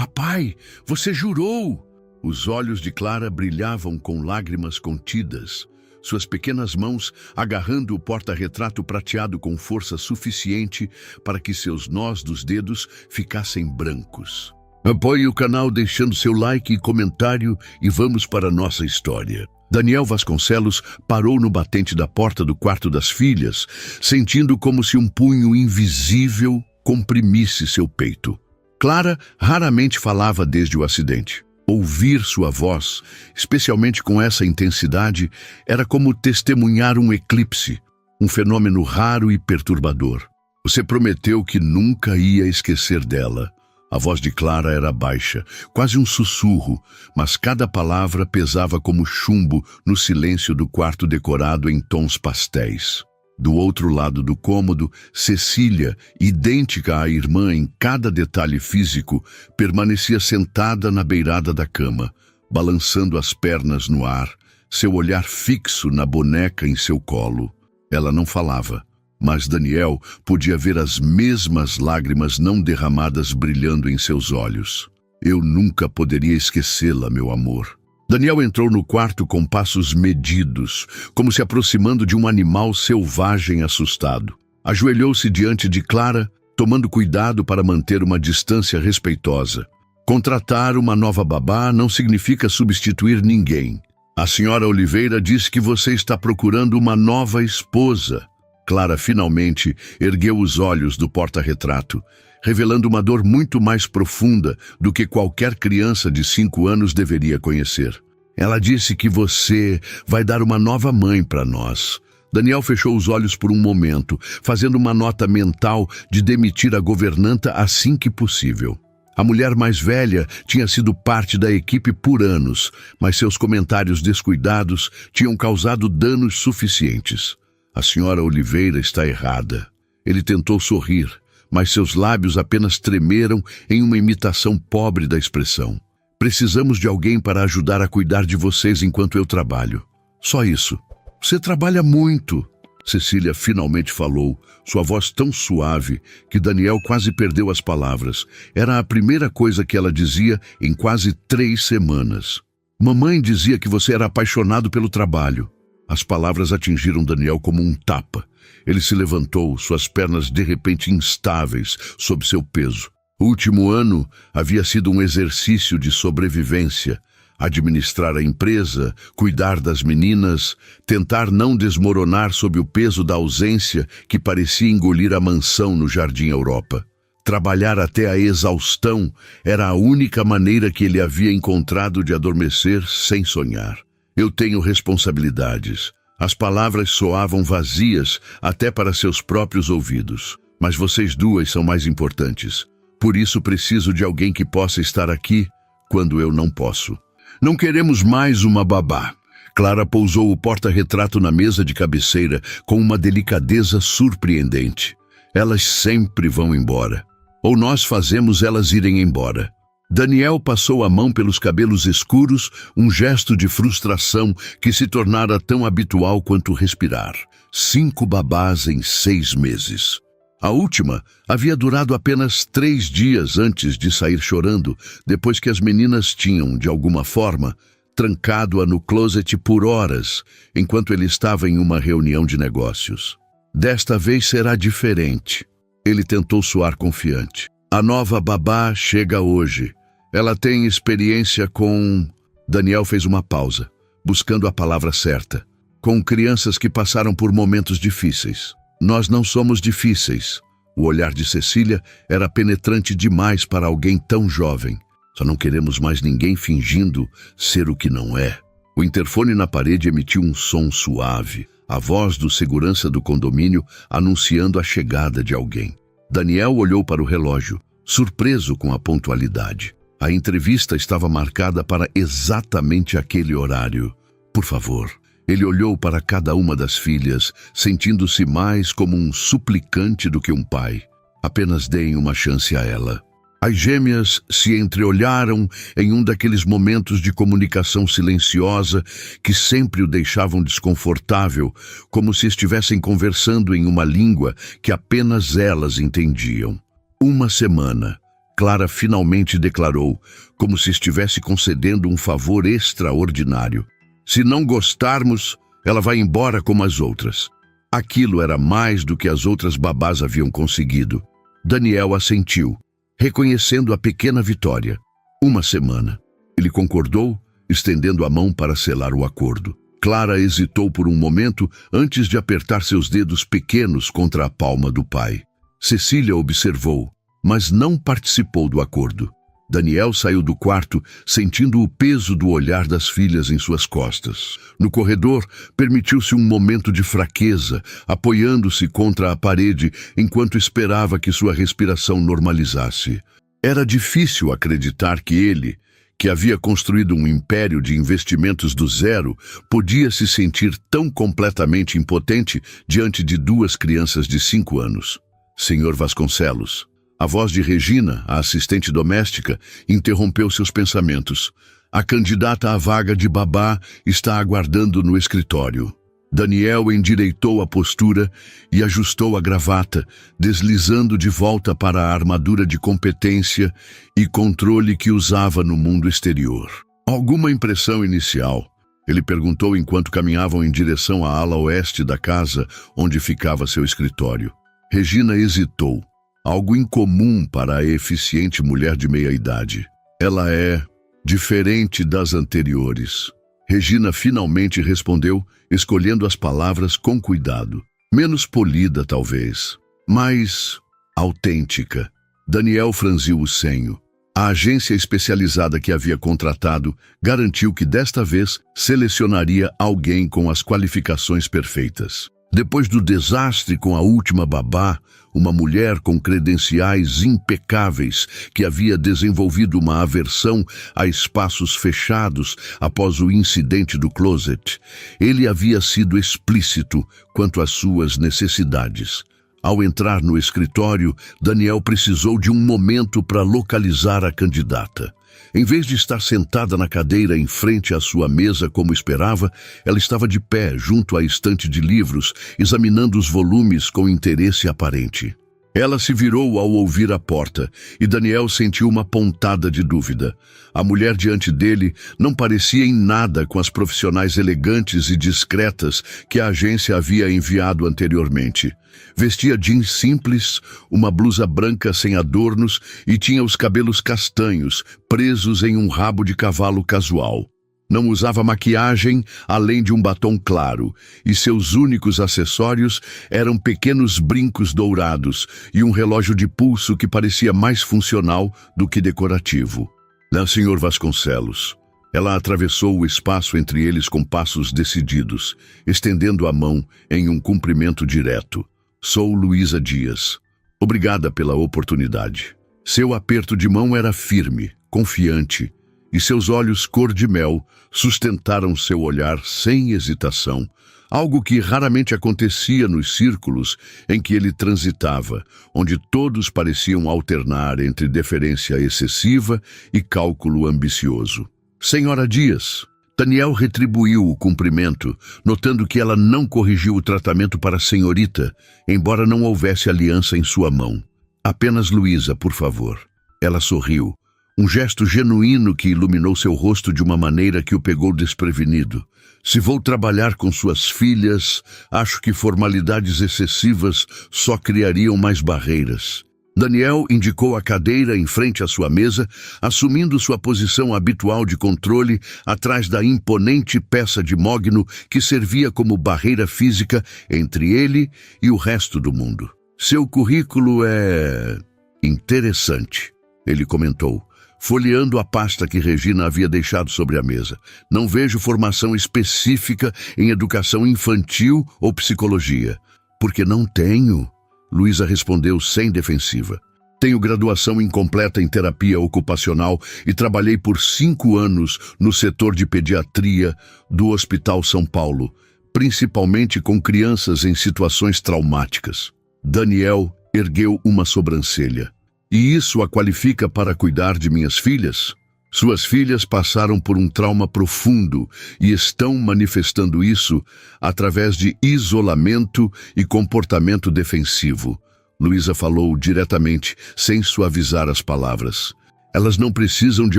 Papai, você jurou! Os olhos de Clara brilhavam com lágrimas contidas, suas pequenas mãos agarrando o porta-retrato prateado com força suficiente para que seus nós dos dedos ficassem brancos. Apoie o canal deixando seu like e comentário e vamos para a nossa história. Daniel Vasconcelos parou no batente da porta do quarto das filhas, sentindo como se um punho invisível comprimisse seu peito. Clara raramente falava desde o acidente. Ouvir sua voz, especialmente com essa intensidade, era como testemunhar um eclipse, um fenômeno raro e perturbador. Você prometeu que nunca ia esquecer dela. A voz de Clara era baixa, quase um sussurro, mas cada palavra pesava como chumbo no silêncio do quarto decorado em tons pastéis. Do outro lado do cômodo, Cecília, idêntica à irmã em cada detalhe físico, permanecia sentada na beirada da cama, balançando as pernas no ar, seu olhar fixo na boneca em seu colo. Ela não falava, mas Daniel podia ver as mesmas lágrimas não derramadas brilhando em seus olhos. Eu nunca poderia esquecê-la, meu amor. Daniel entrou no quarto com passos medidos, como se aproximando de um animal selvagem assustado. Ajoelhou-se diante de Clara, tomando cuidado para manter uma distância respeitosa. Contratar uma nova babá não significa substituir ninguém. A senhora Oliveira disse que você está procurando uma nova esposa. Clara finalmente ergueu os olhos do porta-retrato, revelando uma dor muito mais profunda do que qualquer criança de 5 anos deveria conhecer. Ela disse que você vai dar uma nova mãe para nós. Daniel fechou os olhos por um momento, fazendo uma nota mental de demitir a governanta assim que possível. A mulher mais velha tinha sido parte da equipe por anos, mas seus comentários descuidados tinham causado danos suficientes. A senhora Oliveira está errada. Ele tentou sorrir, mas seus lábios apenas tremeram em uma imitação pobre da expressão. Precisamos de alguém para ajudar a cuidar de vocês enquanto eu trabalho. Só isso. Você trabalha muito. Cecília finalmente falou, sua voz tão suave que Daniel quase perdeu as palavras. Era a primeira coisa que ela dizia em quase 3 semanas. Mamãe dizia que você era apaixonado pelo trabalho. As palavras atingiram Daniel como um tapa. Ele se levantou, suas pernas de repente instáveis sob seu peso. O último ano havia sido um exercício de sobrevivência. Administrar a empresa, cuidar das meninas, tentar não desmoronar sob o peso da ausência que parecia engolir a mansão no Jardim Europa. Trabalhar até a exaustão era a única maneira que ele havia encontrado de adormecer sem sonhar. Eu tenho responsabilidades. As palavras soavam vazias até para seus próprios ouvidos. Mas vocês duas são mais importantes. Por isso preciso de alguém que possa estar aqui quando eu não posso. Não queremos mais uma babá. Clara pousou o porta-retrato na mesa de cabeceira com uma delicadeza surpreendente. Elas sempre vão embora. Ou nós fazemos elas irem embora. Daniel passou a mão pelos cabelos escuros, um gesto de frustração que se tornara tão habitual quanto respirar. 5 babás em 6 meses. A última havia durado apenas 3 dias antes de sair chorando, depois que as meninas tinham, de alguma forma, trancado-a no closet por horas, enquanto ele estava em uma reunião de negócios. Desta vez será diferente. Ele tentou soar confiante. A nova babá chega hoje. Ela tem experiência com... Daniel fez uma pausa, buscando a palavra certa. Com crianças que passaram por momentos difíceis. Nós não somos difíceis. O olhar de Cecília era penetrante demais para alguém tão jovem. Só não queremos mais ninguém fingindo ser o que não é. O interfone na parede emitiu um som suave, a voz do segurança do condomínio anunciando a chegada de alguém. Daniel olhou para o relógio, surpreso com a pontualidade. A entrevista estava marcada para exatamente aquele horário. Por favor. Ele olhou para cada uma das filhas, sentindo-se mais como um suplicante do que um pai. Apenas deem uma chance a ela. As gêmeas se entreolharam em um daqueles momentos de comunicação silenciosa que sempre o deixavam desconfortável, como se estivessem conversando em uma língua que apenas elas entendiam. 1 semana. Clara finalmente declarou, como se estivesse concedendo um favor extraordinário. Se não gostarmos, ela vai embora como as outras. Aquilo era mais do que as outras babás haviam conseguido. Daniel assentiu, reconhecendo a pequena vitória. 1 semana. Ele concordou, estendendo a mão para selar o acordo. Clara hesitou por um momento antes de apertar seus dedos pequenos contra a palma do pai. Cecília observou, mas não participou do acordo. Daniel saiu do quarto, sentindo o peso do olhar das filhas em suas costas. No corredor, permitiu-se um momento de fraqueza, apoiando-se contra a parede enquanto esperava que sua respiração normalizasse. Era difícil acreditar que ele, que havia construído um império de investimentos do zero, podia se sentir tão completamente impotente diante de 2 crianças de 5 anos. Senhor Vasconcelos. A voz de Regina, a assistente doméstica, interrompeu seus pensamentos. A candidata à vaga de babá está aguardando no escritório. Daniel endireitou a postura e ajustou a gravata, deslizando de volta para a armadura de competência e controle que usava no mundo exterior. Alguma impressão inicial? Ele perguntou enquanto caminhavam em direção à ala oeste da casa, onde ficava seu escritório. Regina hesitou. Algo incomum para a eficiente mulher de meia-idade. Ela é diferente das anteriores. Regina finalmente respondeu, escolhendo as palavras com cuidado. Menos polida, talvez, mas autêntica. Daniel franziu o senho. A agência especializada que havia contratado garantiu que desta vez selecionaria alguém com as qualificações perfeitas. Depois do desastre com a última babá, uma mulher com credenciais impecáveis que havia desenvolvido uma aversão a espaços fechados após o incidente do closet, ele havia sido explícito quanto às suas necessidades. Ao entrar no escritório, Daniel precisou de um momento para localizar a candidata. Em vez de estar sentada na cadeira em frente à sua mesa como esperava, ela estava de pé junto à estante de livros, examinando os volumes com interesse aparente. Ela se virou ao ouvir a porta, e Daniel sentiu uma pontada de dúvida. A mulher diante dele não parecia em nada com as profissionais elegantes e discretas que a agência havia enviado anteriormente. Vestia jeans simples, uma blusa branca sem adornos e tinha os cabelos castanhos, presos em um rabo de cavalo casual. Não usava maquiagem além de um batom claro, e seus únicos acessórios eram pequenos brincos dourados e um relógio de pulso que parecia mais funcional do que decorativo. Não, Sr. Vasconcelos. Ela atravessou o espaço entre eles com passos decididos, estendendo a mão em um cumprimento direto. Sou Luísa Dias. Obrigada pela oportunidade. Seu aperto de mão era firme, confiante, e seus olhos cor de mel sustentaram seu olhar sem hesitação, algo que raramente acontecia nos círculos em que ele transitava, onde todos pareciam alternar entre deferência excessiva e cálculo ambicioso. Senhora Dias. Daniel retribuiu o cumprimento, notando que ela não corrigiu o tratamento para a senhorita, embora não houvesse aliança em sua mão. Apenas Luísa, por favor. Ela sorriu. Um gesto genuíno que iluminou seu rosto de uma maneira que o pegou desprevenido. Se vou trabalhar com suas filhas, acho que formalidades excessivas só criariam mais barreiras. Daniel indicou a cadeira em frente à sua mesa, assumindo sua posição habitual de controle atrás da imponente peça de mogno que servia como barreira física entre ele e o resto do mundo. Seu currículo é interessante, ele comentou, folheando a pasta que Regina havia deixado sobre a mesa. Não vejo formação específica em educação infantil ou psicologia. Porque não tenho, Luísa respondeu sem defensiva. Tenho graduação incompleta em terapia ocupacional e trabalhei por 5 anos no setor de pediatria do Hospital São Paulo, principalmente com crianças em situações traumáticas. Daniel ergueu uma sobrancelha. E isso a qualifica para cuidar de minhas filhas? Suas filhas passaram por um trauma profundo e estão manifestando isso através de isolamento e comportamento defensivo, Luísa falou diretamente, sem suavizar as palavras. Elas não precisam de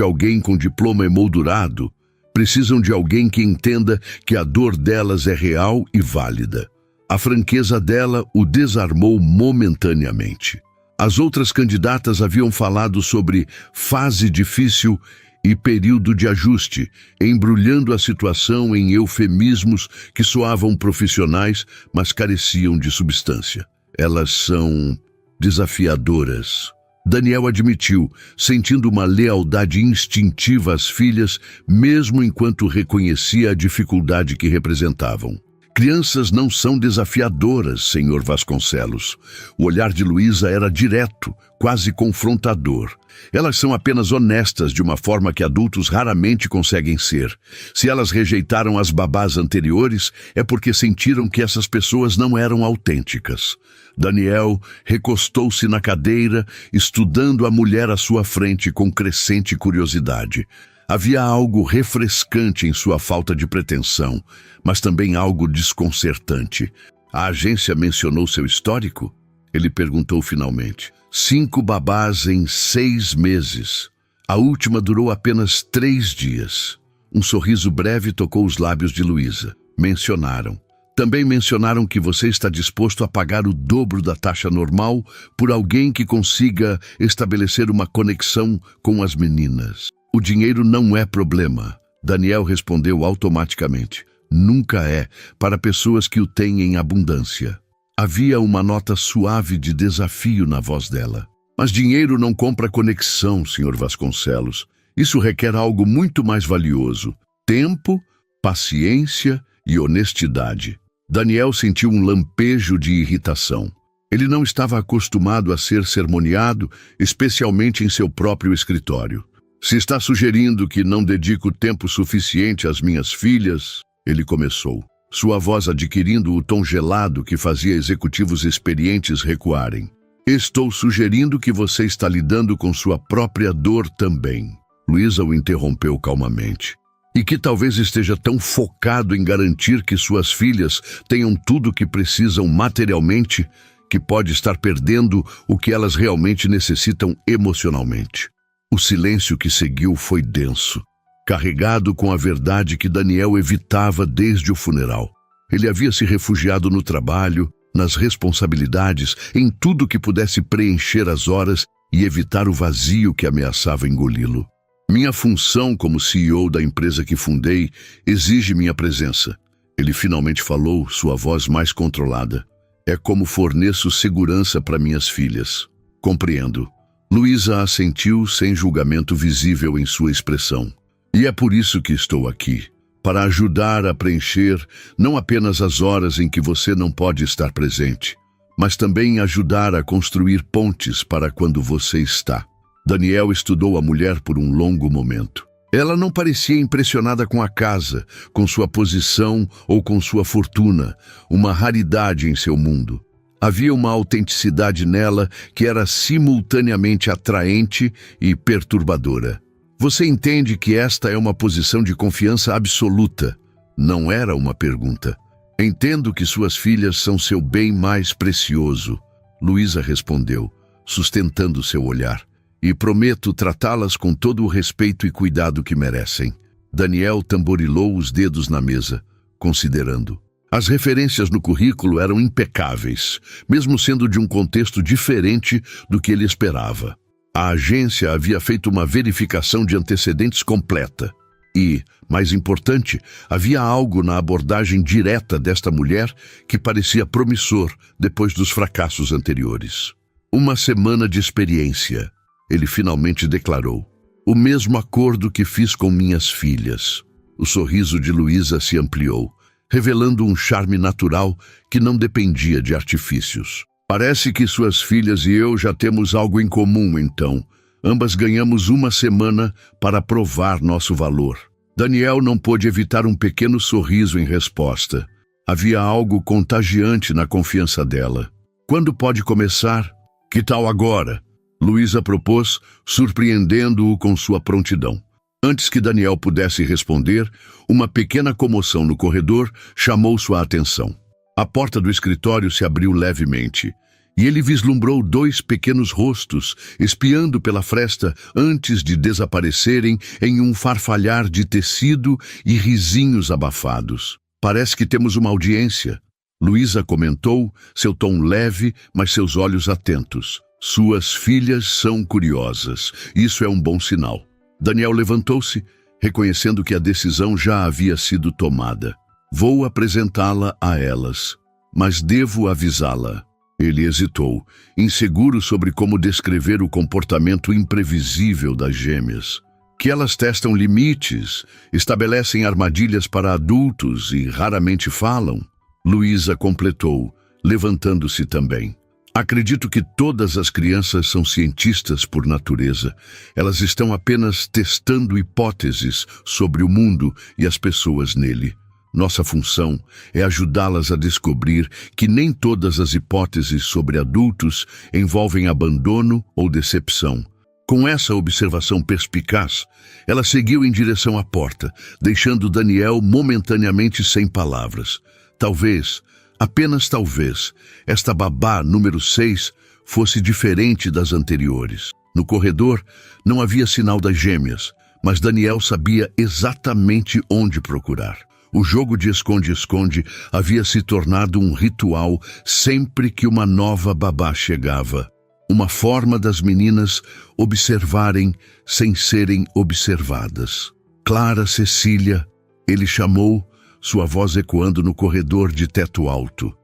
alguém com diploma emoldurado. Precisam de alguém que entenda que a dor delas é real e válida. A franqueza dela o desarmou momentaneamente. As outras candidatas haviam falado sobre fase difícil e período de ajuste, embrulhando a situação em eufemismos que soavam profissionais, mas careciam de substância. Elas são desafiadoras. Daniel admitiu, sentindo uma lealdade instintiva às filhas, mesmo enquanto reconhecia a dificuldade que representavam. Crianças não são desafiadoras, Sr. Vasconcelos. O olhar de Luísa era direto, quase confrontador. Elas são apenas honestas de uma forma que adultos raramente conseguem ser. Se elas rejeitaram as babás anteriores, é porque sentiram que essas pessoas não eram autênticas. Daniel recostou-se na cadeira, estudando a mulher à sua frente com crescente curiosidade. Havia algo refrescante em sua falta de pretensão, mas também algo desconcertante. A agência mencionou seu histórico? Ele perguntou finalmente. 5 babás em 6 meses. A última durou apenas 3 dias. Um sorriso breve tocou os lábios de Luísa. Mencionaram. Também mencionaram que você está disposto a pagar o dobro da taxa normal por alguém que consiga estabelecer uma conexão com as meninas. O dinheiro não é problema. Daniel respondeu automaticamente. Nunca é, para pessoas que o têm em abundância. Havia uma nota suave de desafio na voz dela. Mas dinheiro não compra conexão, Sr. Vasconcelos. Isso requer algo muito mais valioso. Tempo, paciência e honestidade. Daniel sentiu um lampejo de irritação. Ele não estava acostumado a ser sermoneado, especialmente em seu próprio escritório. Se está sugerindo que não dedico tempo suficiente às minhas filhas, ele começou, sua voz adquirindo o tom gelado que fazia executivos experientes recuarem. Estou sugerindo que você está lidando com sua própria dor também. Luísa o interrompeu calmamente. E que talvez esteja tão focado em garantir que suas filhas tenham tudo o que precisam materialmente, que pode estar perdendo o que elas realmente necessitam emocionalmente. O silêncio que seguiu foi denso, carregado com a verdade que Daniel evitava desde o funeral. Ele havia se refugiado no trabalho, nas responsabilidades, em tudo que pudesse preencher as horas e evitar o vazio que ameaçava engoli-lo. Minha função como CEO da empresa que fundei exige minha presença. Ele finalmente falou, sua voz mais controlada. É como forneço segurança para minhas filhas. Compreendo. Luísa assentiu sem julgamento visível em sua expressão. E é por isso que estou aqui. Para ajudar a preencher não apenas as horas em que você não pode estar presente, mas também ajudar a construir pontes para quando você está. Daniel estudou a mulher por um longo momento. Ela não parecia impressionada com a casa, com sua posição ou com sua fortuna, uma raridade em seu mundo. Havia uma autenticidade nela que era simultaneamente atraente e perturbadora. Você entende que esta é uma posição de confiança absoluta. Não era uma pergunta. Entendo que suas filhas são seu bem mais precioso. Luísa respondeu, sustentando seu olhar. E prometo tratá-las com todo o respeito e cuidado que merecem. Daniel tamborilou os dedos na mesa, considerando. As referências no currículo eram impecáveis, mesmo sendo de um contexto diferente do que ele esperava. A agência havia feito uma verificação de antecedentes completa. E, mais importante, havia algo na abordagem direta desta mulher que parecia promissor depois dos fracassos anteriores. Uma semana de experiência. Ele finalmente declarou. O mesmo acordo que fiz com minhas filhas. O sorriso de Luísa se ampliou, revelando um charme natural que não dependia de artifícios. Parece que suas filhas e eu já temos algo em comum, então. Ambas ganhamos uma semana para provar nosso valor. Daniel não pôde evitar um pequeno sorriso em resposta. Havia algo contagiante na confiança dela. Quando pode começar? Que tal agora? Luísa propôs, surpreendendo-o com sua prontidão. Antes que Daniel pudesse responder, uma pequena comoção no corredor chamou sua atenção. A porta do escritório se abriu levemente, e ele vislumbrou 2 pequenos rostos espiando pela fresta antes de desaparecerem em um farfalhar de tecido e risinhos abafados. Parece que temos uma audiência, Luísa comentou, seu tom leve, mas seus olhos atentos. Suas filhas são curiosas, isso é um bom sinal. Daniel levantou-se, reconhecendo que a decisão já havia sido tomada. Vou apresentá-la a elas, mas devo avisá-la. Ele hesitou, inseguro sobre como descrever o comportamento imprevisível das gêmeas. Que elas testam limites, estabelecem armadilhas para adultos e raramente falam. Luísa completou, levantando-se também. Acredito que todas as crianças são cientistas por natureza. Elas estão apenas testando hipóteses sobre o mundo e as pessoas nele. Nossa função é ajudá-las a descobrir que nem todas as hipóteses sobre adultos envolvem abandono ou decepção. Com essa observação perspicaz, ela seguiu em direção à porta, deixando Daniel momentaneamente sem palavras. Talvez, apenas talvez, esta babá número 6 fosse diferente das anteriores. No corredor, não havia sinal das gêmeas, mas Daniel sabia exatamente onde procurar. O jogo de esconde-esconde havia se tornado um ritual sempre que uma nova babá chegava. Uma forma das meninas observarem sem serem observadas. Clara Cecília, ele chamou, sua voz ecoando no corredor de teto alto.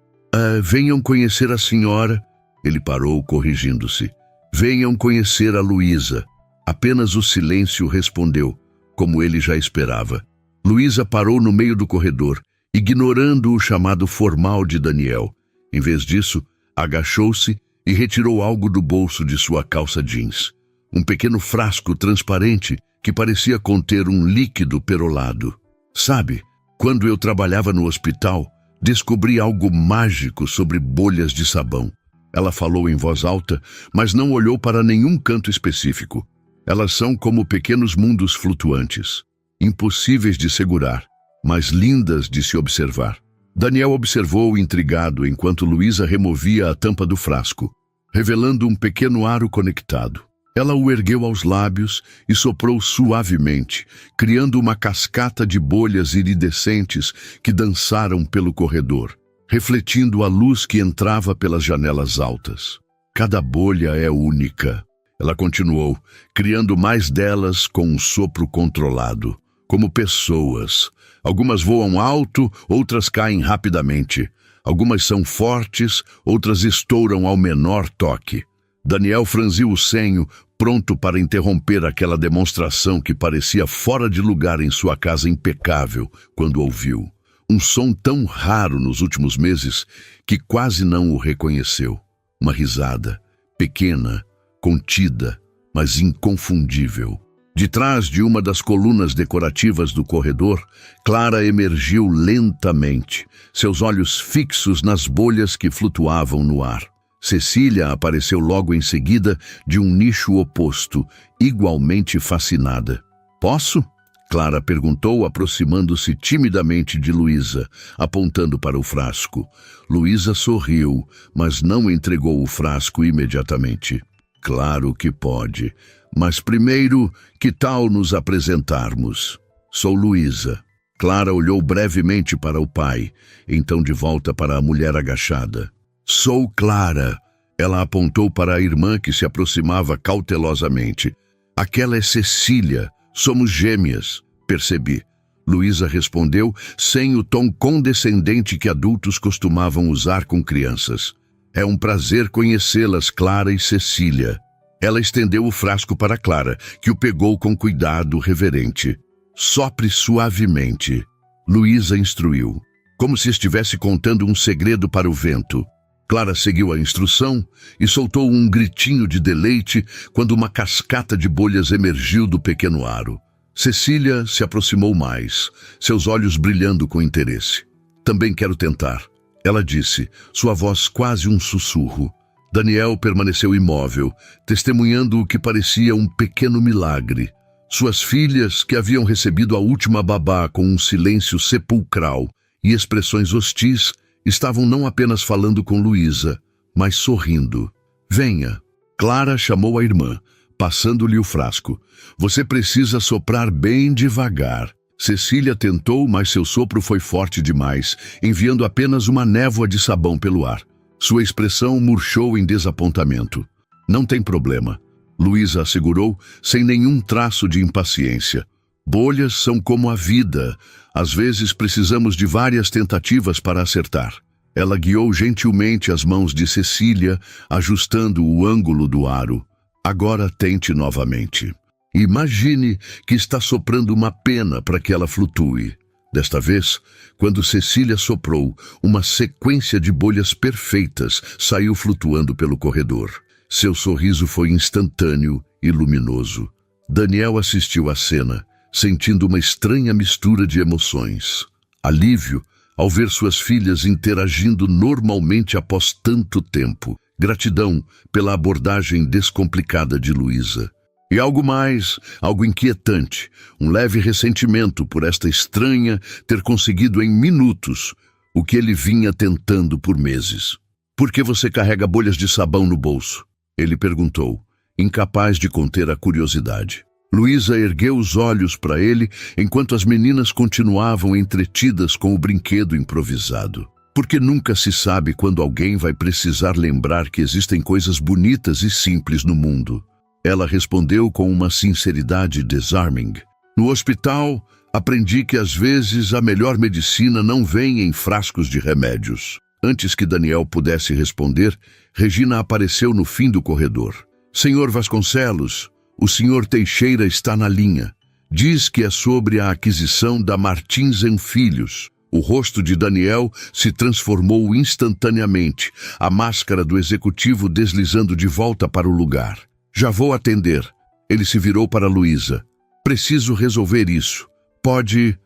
Venham conhecer a senhora. Ele parou, corrigindo-se. Venham conhecer a Luísa. Apenas o silêncio respondeu, como ele já esperava. Luísa parou no meio do corredor, ignorando o chamado formal de Daniel. Em vez disso, agachou-se e retirou algo do bolso de sua calça jeans. Um pequeno frasco transparente que parecia conter um líquido perolado. Sabe, quando eu trabalhava no hospital, descobri algo mágico sobre bolhas de sabão. Ela falou em voz alta, mas não olhou para nenhum canto específico. Elas são como pequenos mundos flutuantes. Impossíveis de segurar, mas lindas de se observar. Daniel observou intrigado enquanto Luísa removia a tampa do frasco, revelando um pequeno aro conectado. Ela o ergueu aos lábios e soprou suavemente, criando uma cascata de bolhas iridescentes que dançaram pelo corredor, refletindo a luz que entrava pelas janelas altas. Cada bolha é única. Ela continuou, criando mais delas com um sopro controlado. Como pessoas. Algumas voam alto, outras caem rapidamente. Algumas são fortes, outras estouram ao menor toque. Daniel franziu o senho, pronto para interromper aquela demonstração que parecia fora de lugar em sua casa impecável, quando ouviu. Um som tão raro nos últimos meses que quase não o reconheceu. Uma risada, pequena, contida, mas inconfundível. De trás de uma das colunas decorativas do corredor, Clara emergiu lentamente, seus olhos fixos nas bolhas que flutuavam no ar. Cecília apareceu logo em seguida de um nicho oposto, igualmente fascinada. Posso? Clara perguntou, aproximando-se timidamente de Luísa, apontando para o frasco. Luísa sorriu, mas não entregou o frasco imediatamente. Claro que pode. Mas primeiro, que tal nos apresentarmos? Sou Luísa. Clara olhou brevemente para o pai, então de volta para a mulher agachada. Sou Clara. Ela apontou para a irmã que se aproximava cautelosamente. Aquela é Cecília. Somos gêmeas. Percebi. Luísa respondeu sem o tom condescendente que adultos costumavam usar com crianças. É um prazer conhecê-las, Clara e Cecília. Ela estendeu o frasco para Clara, que o pegou com cuidado reverente. Sopre suavemente. Luísa instruiu, como se estivesse contando um segredo para o vento. Clara seguiu a instrução e soltou um gritinho de deleite quando uma cascata de bolhas emergiu do pequeno aro. Cecília se aproximou mais, seus olhos brilhando com interesse. Também quero tentar, ela disse, sua voz quase um sussurro. Daniel permaneceu imóvel, testemunhando o que parecia um pequeno milagre. Suas filhas, que haviam recebido a última babá com um silêncio sepulcral e expressões hostis, estavam não apenas falando com Luísa, mas sorrindo. Venha. Clara chamou a irmã, passando-lhe o frasco. Você precisa soprar bem devagar. Cecília tentou, mas seu sopro foi forte demais, enviando apenas uma névoa de sabão pelo ar. Sua expressão murchou em desapontamento. Não tem problema, Luísa assegurou, sem nenhum traço de impaciência. Bolhas são como a vida. Às vezes precisamos de várias tentativas para acertar. Ela guiou gentilmente as mãos de Cecília, ajustando o ângulo do aro. Agora tente novamente. Imagine que está soprando uma pena para que ela flutue. Desta vez, quando Cecília soprou, uma sequência de bolhas perfeitas saiu flutuando pelo corredor. Seu sorriso foi instantâneo e luminoso. Daniel assistiu à cena, sentindo uma estranha mistura de emoções. Alívio ao ver suas filhas interagindo normalmente após tanto tempo. Gratidão pela abordagem descomplicada de Luísa. E algo mais, algo inquietante, um leve ressentimento por esta estranha ter conseguido em minutos o que ele vinha tentando por meses. Por que você carrega bolhas de sabão no bolso? Ele perguntou, incapaz de conter a curiosidade. Luísa ergueu os olhos para ele enquanto as meninas continuavam entretidas com o brinquedo improvisado. Porque nunca se sabe quando alguém vai precisar lembrar que existem coisas bonitas e simples no mundo. Ela respondeu com uma sinceridade disarming. No hospital, aprendi que às vezes a melhor medicina não vem em frascos de remédios. Antes que Daniel pudesse responder, Regina apareceu no fim do corredor. Senhor Vasconcelos, o senhor Teixeira está na linha. Diz que é sobre a aquisição da Martins & Filhos. O rosto de Daniel se transformou instantaneamente, a máscara do executivo deslizando de volta para o lugar. Já vou atender. Ele se virou para Luísa. Preciso resolver isso. Pode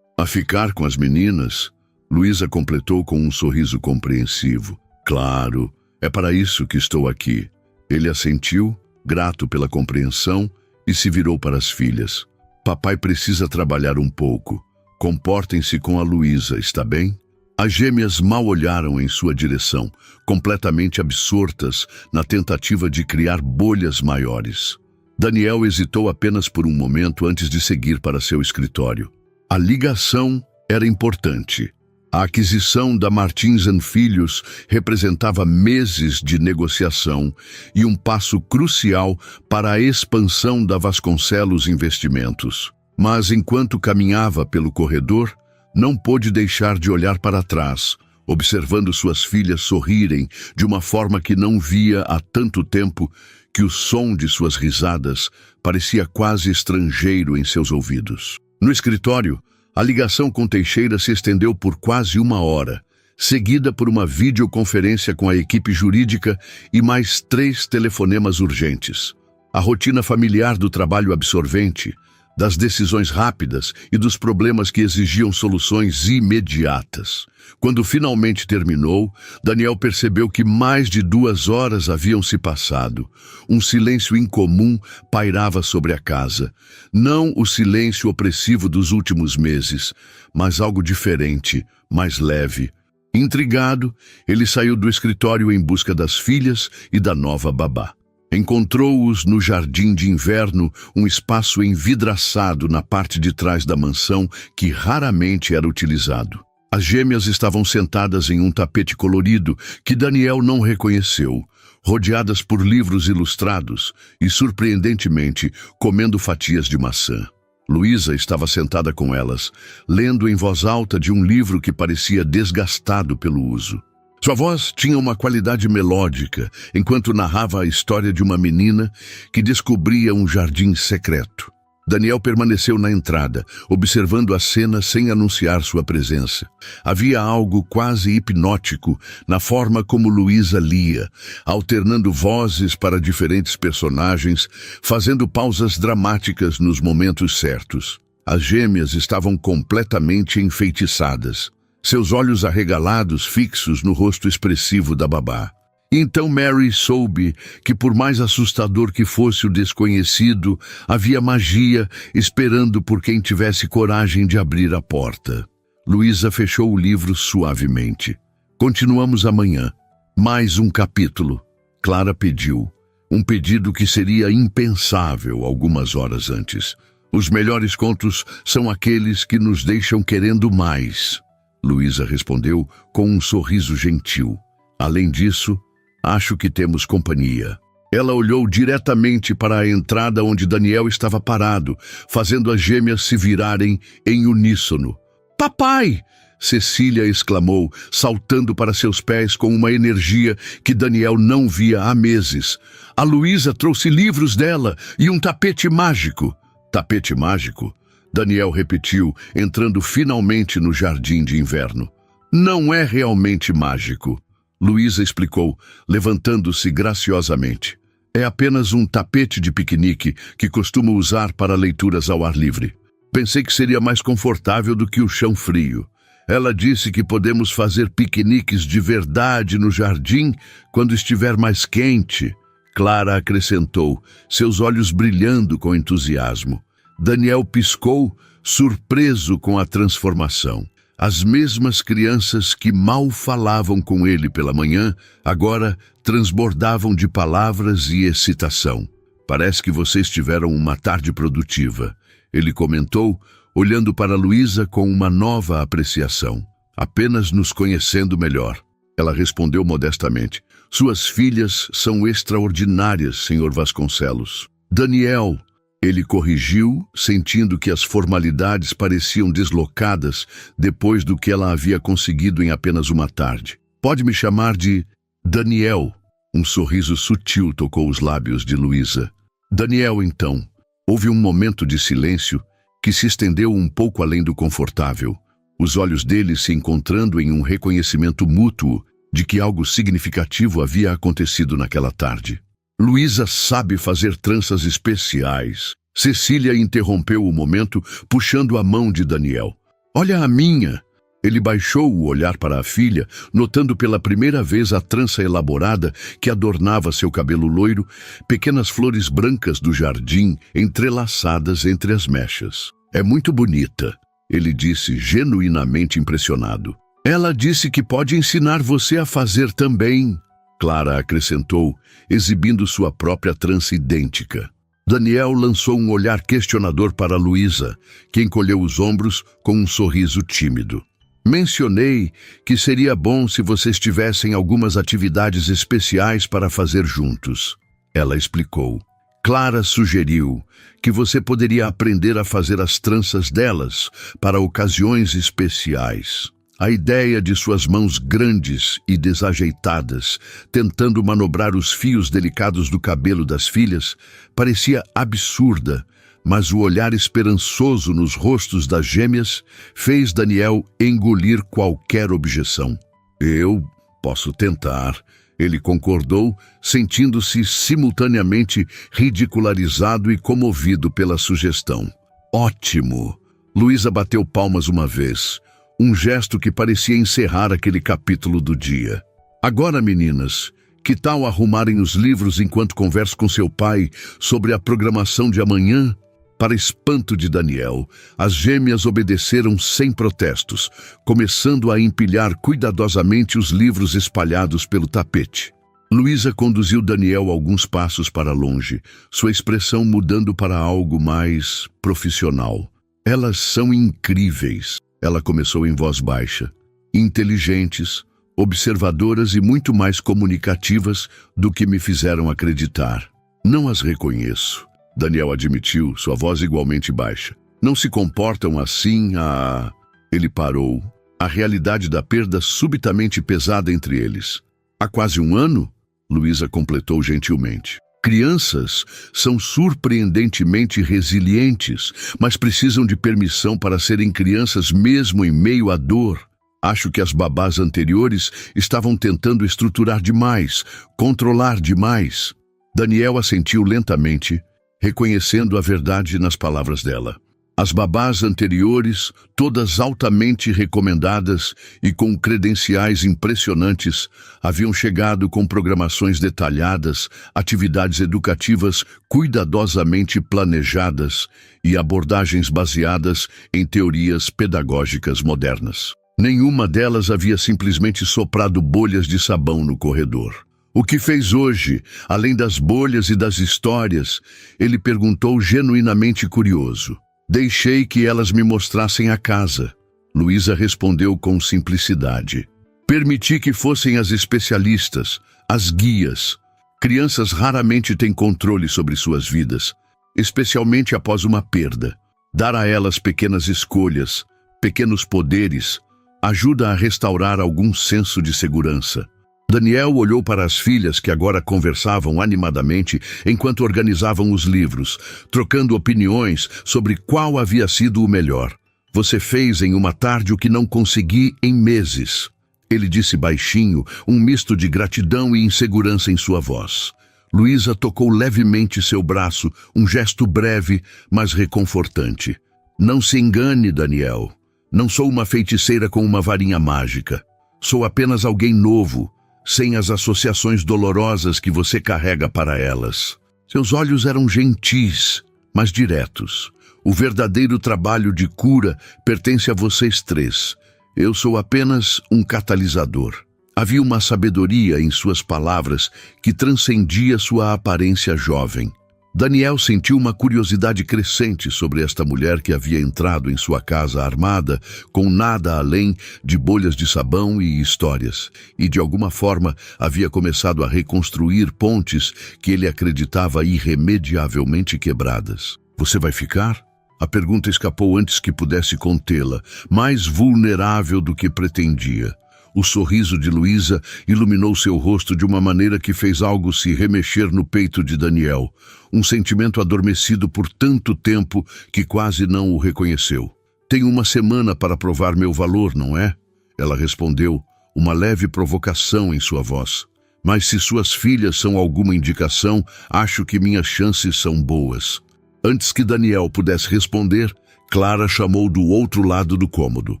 ficar com as meninas? Luísa completou com um sorriso compreensivo. Claro, é para isso que estou aqui. Ele assentiu, grato pela compreensão, e se virou para as filhas. Papai precisa trabalhar um pouco. Comportem-se com a Luísa, está bem? As gêmeas mal olharam em sua direção, completamente absortas na tentativa de criar bolhas maiores. Daniel hesitou apenas por um momento antes de seguir para seu escritório. A ligação era importante. A aquisição da Martins & Filhos representava meses de negociação e um passo crucial para a expansão da Vasconcelos Investimentos. Mas enquanto caminhava pelo corredor, não pôde deixar de olhar para trás, observando suas filhas sorrirem de uma forma que não via há tanto tempo que o som de suas risadas parecia quase estrangeiro em seus ouvidos. No escritório, a ligação com Teixeira se estendeu por quase 1 hora, seguida por uma videoconferência com a equipe jurídica e mais 3 telefonemas urgentes. A rotina familiar do trabalho absorvente, das decisões rápidas e dos problemas que exigiam soluções imediatas. Quando finalmente terminou, Daniel percebeu que mais de 2 horas haviam se passado. Um silêncio incomum pairava sobre a casa. Não o silêncio opressivo dos últimos meses, mas algo diferente, mais leve. Intrigado, ele saiu do escritório em busca das filhas e da nova babá. Encontrou-os no jardim de inverno, um espaço envidraçado na parte de trás da mansão que raramente era utilizado. As gêmeas estavam sentadas em um tapete colorido que Daniel não reconheceu, rodeadas por livros ilustrados e, surpreendentemente, comendo fatias de maçã. Luísa estava sentada com elas, lendo em voz alta de um livro que parecia desgastado pelo uso. Sua voz tinha uma qualidade melódica, enquanto narrava a história de uma menina que descobria um jardim secreto. Daniel permaneceu na entrada, observando a cena sem anunciar sua presença. Havia algo quase hipnótico na forma como Luísa lia, alternando vozes para diferentes personagens, fazendo pausas dramáticas nos momentos certos. As gêmeas estavam completamente enfeitiçadas, seus olhos arregalados fixos no rosto expressivo da babá. Então Mary soube que, por mais assustador que fosse o desconhecido, havia magia esperando por quem tivesse coragem de abrir a porta. Luísa fechou o livro suavemente. Continuamos amanhã. Mais um capítulo, Clara pediu. Um pedido que seria impensável algumas horas antes. Os melhores contos são aqueles que nos deixam querendo mais. Luísa respondeu com um sorriso gentil. Além disso, acho que temos companhia. Ela olhou diretamente para a entrada onde Daniel estava parado, fazendo as gêmeas se virarem em uníssono. Papai! Cecília exclamou, saltando para seus pés com uma energia que Daniel não via há meses. A Luísa trouxe livros dela e um tapete mágico. Tapete mágico? Daniel repetiu, entrando finalmente no jardim de inverno. Não é realmente mágico, Luísa explicou, levantando-se graciosamente. É apenas um tapete de piquenique que costumo usar para leituras ao ar livre. Pensei que seria mais confortável do que o chão frio. Ela disse que podemos fazer piqueniques de verdade no jardim quando estiver mais quente. Clara acrescentou, seus olhos brilhando com entusiasmo. Daniel piscou, surpreso com a transformação. As mesmas crianças que mal falavam com ele pela manhã, agora transbordavam de palavras e excitação. Parece que vocês tiveram uma tarde produtiva, ele comentou, olhando para Luísa com uma nova apreciação. Apenas nos conhecendo melhor. Ela respondeu modestamente. Suas filhas são extraordinárias, Sr. Vasconcelos. Daniel, ele corrigiu, sentindo que as formalidades pareciam deslocadas depois do que ela havia conseguido em apenas uma tarde. Pode me chamar de Daniel. Um sorriso sutil tocou os lábios de Luísa. Daniel, então. Houve um momento de silêncio que se estendeu um pouco além do confortável, os olhos deles se encontrando em um reconhecimento mútuo de que algo significativo havia acontecido naquela tarde. Luísa sabe fazer tranças especiais. Cecília interrompeu o momento, puxando a mão de Daniel. Olha a minha! Ele baixou o olhar para a filha, notando pela primeira vez a trança elaborada que adornava seu cabelo loiro, pequenas flores brancas do jardim entrelaçadas entre as mechas. É muito bonita, ele disse, genuinamente impressionado. Ela disse que pode ensinar você a fazer também, Clara acrescentou, exibindo sua própria trança idêntica. Daniel lançou um olhar questionador para Luísa, que encolheu os ombros com um sorriso tímido. Mencionei que seria bom se vocês tivessem algumas atividades especiais para fazer juntos. Ela explicou. Clara sugeriu que você poderia aprender a fazer as tranças delas para ocasiões especiais. A ideia de suas mãos grandes e desajeitadas, tentando manobrar os fios delicados do cabelo das filhas, parecia absurda, mas o olhar esperançoso nos rostos das gêmeas fez Daniel engolir qualquer objeção. Eu posso tentar, ele concordou, sentindo-se simultaneamente ridicularizado e comovido pela sugestão. Ótimo! Luísa bateu palmas uma vez, um gesto que parecia encerrar aquele capítulo do dia. Agora, meninas, que tal arrumarem os livros enquanto converso com seu pai sobre a programação de amanhã? Para espanto de Daniel, as gêmeas obedeceram sem protestos, começando a empilhar cuidadosamente os livros espalhados pelo tapete. Luísa conduziu Daniel alguns passos para longe, sua expressão mudando para algo mais profissional. Elas são incríveis, ela começou em voz baixa. Inteligentes, observadoras e muito mais comunicativas do que me fizeram acreditar. Não as reconheço. Daniel admitiu, sua voz igualmente baixa. Não se comportam assim a... Ele parou. A realidade da perda subitamente pesada entre eles. Há quase um ano? Luísa completou gentilmente. Crianças são surpreendentemente resilientes, mas precisam de permissão para serem crianças mesmo em meio à dor. Acho que as babás anteriores estavam tentando estruturar demais, controlar demais. Daniel assentiu lentamente, reconhecendo a verdade nas palavras dela. As babás anteriores, todas altamente recomendadas e com credenciais impressionantes, haviam chegado com programações detalhadas, atividades educativas cuidadosamente planejadas e abordagens baseadas em teorias pedagógicas modernas. Nenhuma delas havia simplesmente soprado bolhas de sabão no corredor. O que fez hoje, além das bolhas e das histórias? Ele perguntou genuinamente curioso. Deixei que elas me mostrassem a casa. Luísa respondeu com simplicidade. Permiti que fossem as especialistas, as guias. Crianças raramente têm controle sobre suas vidas, especialmente após uma perda. Dar a elas pequenas escolhas, pequenos poderes, ajuda a restaurar algum senso de segurança. Daniel olhou para as filhas que agora conversavam animadamente enquanto organizavam os livros, trocando opiniões sobre qual havia sido o melhor. Você fez em uma tarde o que não consegui em meses. Ele disse baixinho, um misto de gratidão e insegurança em sua voz. Luísa tocou levemente seu braço, um gesto breve, mas reconfortante. Não se engane, Daniel. Não sou uma feiticeira com uma varinha mágica. Sou apenas alguém novo, sem as associações dolorosas que você carrega para elas. Seus olhos eram gentis, mas diretos. O verdadeiro trabalho de cura pertence a vocês três. Eu sou apenas um catalisador. Havia uma sabedoria em suas palavras que transcendia sua aparência jovem. Daniel sentiu uma curiosidade crescente sobre esta mulher que havia entrado em sua casa armada, com nada além de bolhas de sabão e histórias, e de alguma forma havia começado a reconstruir pontes que ele acreditava irremediavelmente quebradas. Você vai ficar? A pergunta escapou antes que pudesse contê-la, mais vulnerável do que pretendia. O sorriso de Luísa iluminou seu rosto de uma maneira que fez algo se remexer no peito de Daniel, um sentimento adormecido por tanto tempo que quase não o reconheceu. Tenho uma semana para provar meu valor, não é? Ela respondeu, uma leve provocação em sua voz. Mas se suas filhas são alguma indicação, acho que minhas chances são boas. Antes que Daniel pudesse responder, Clara chamou do outro lado do cômodo.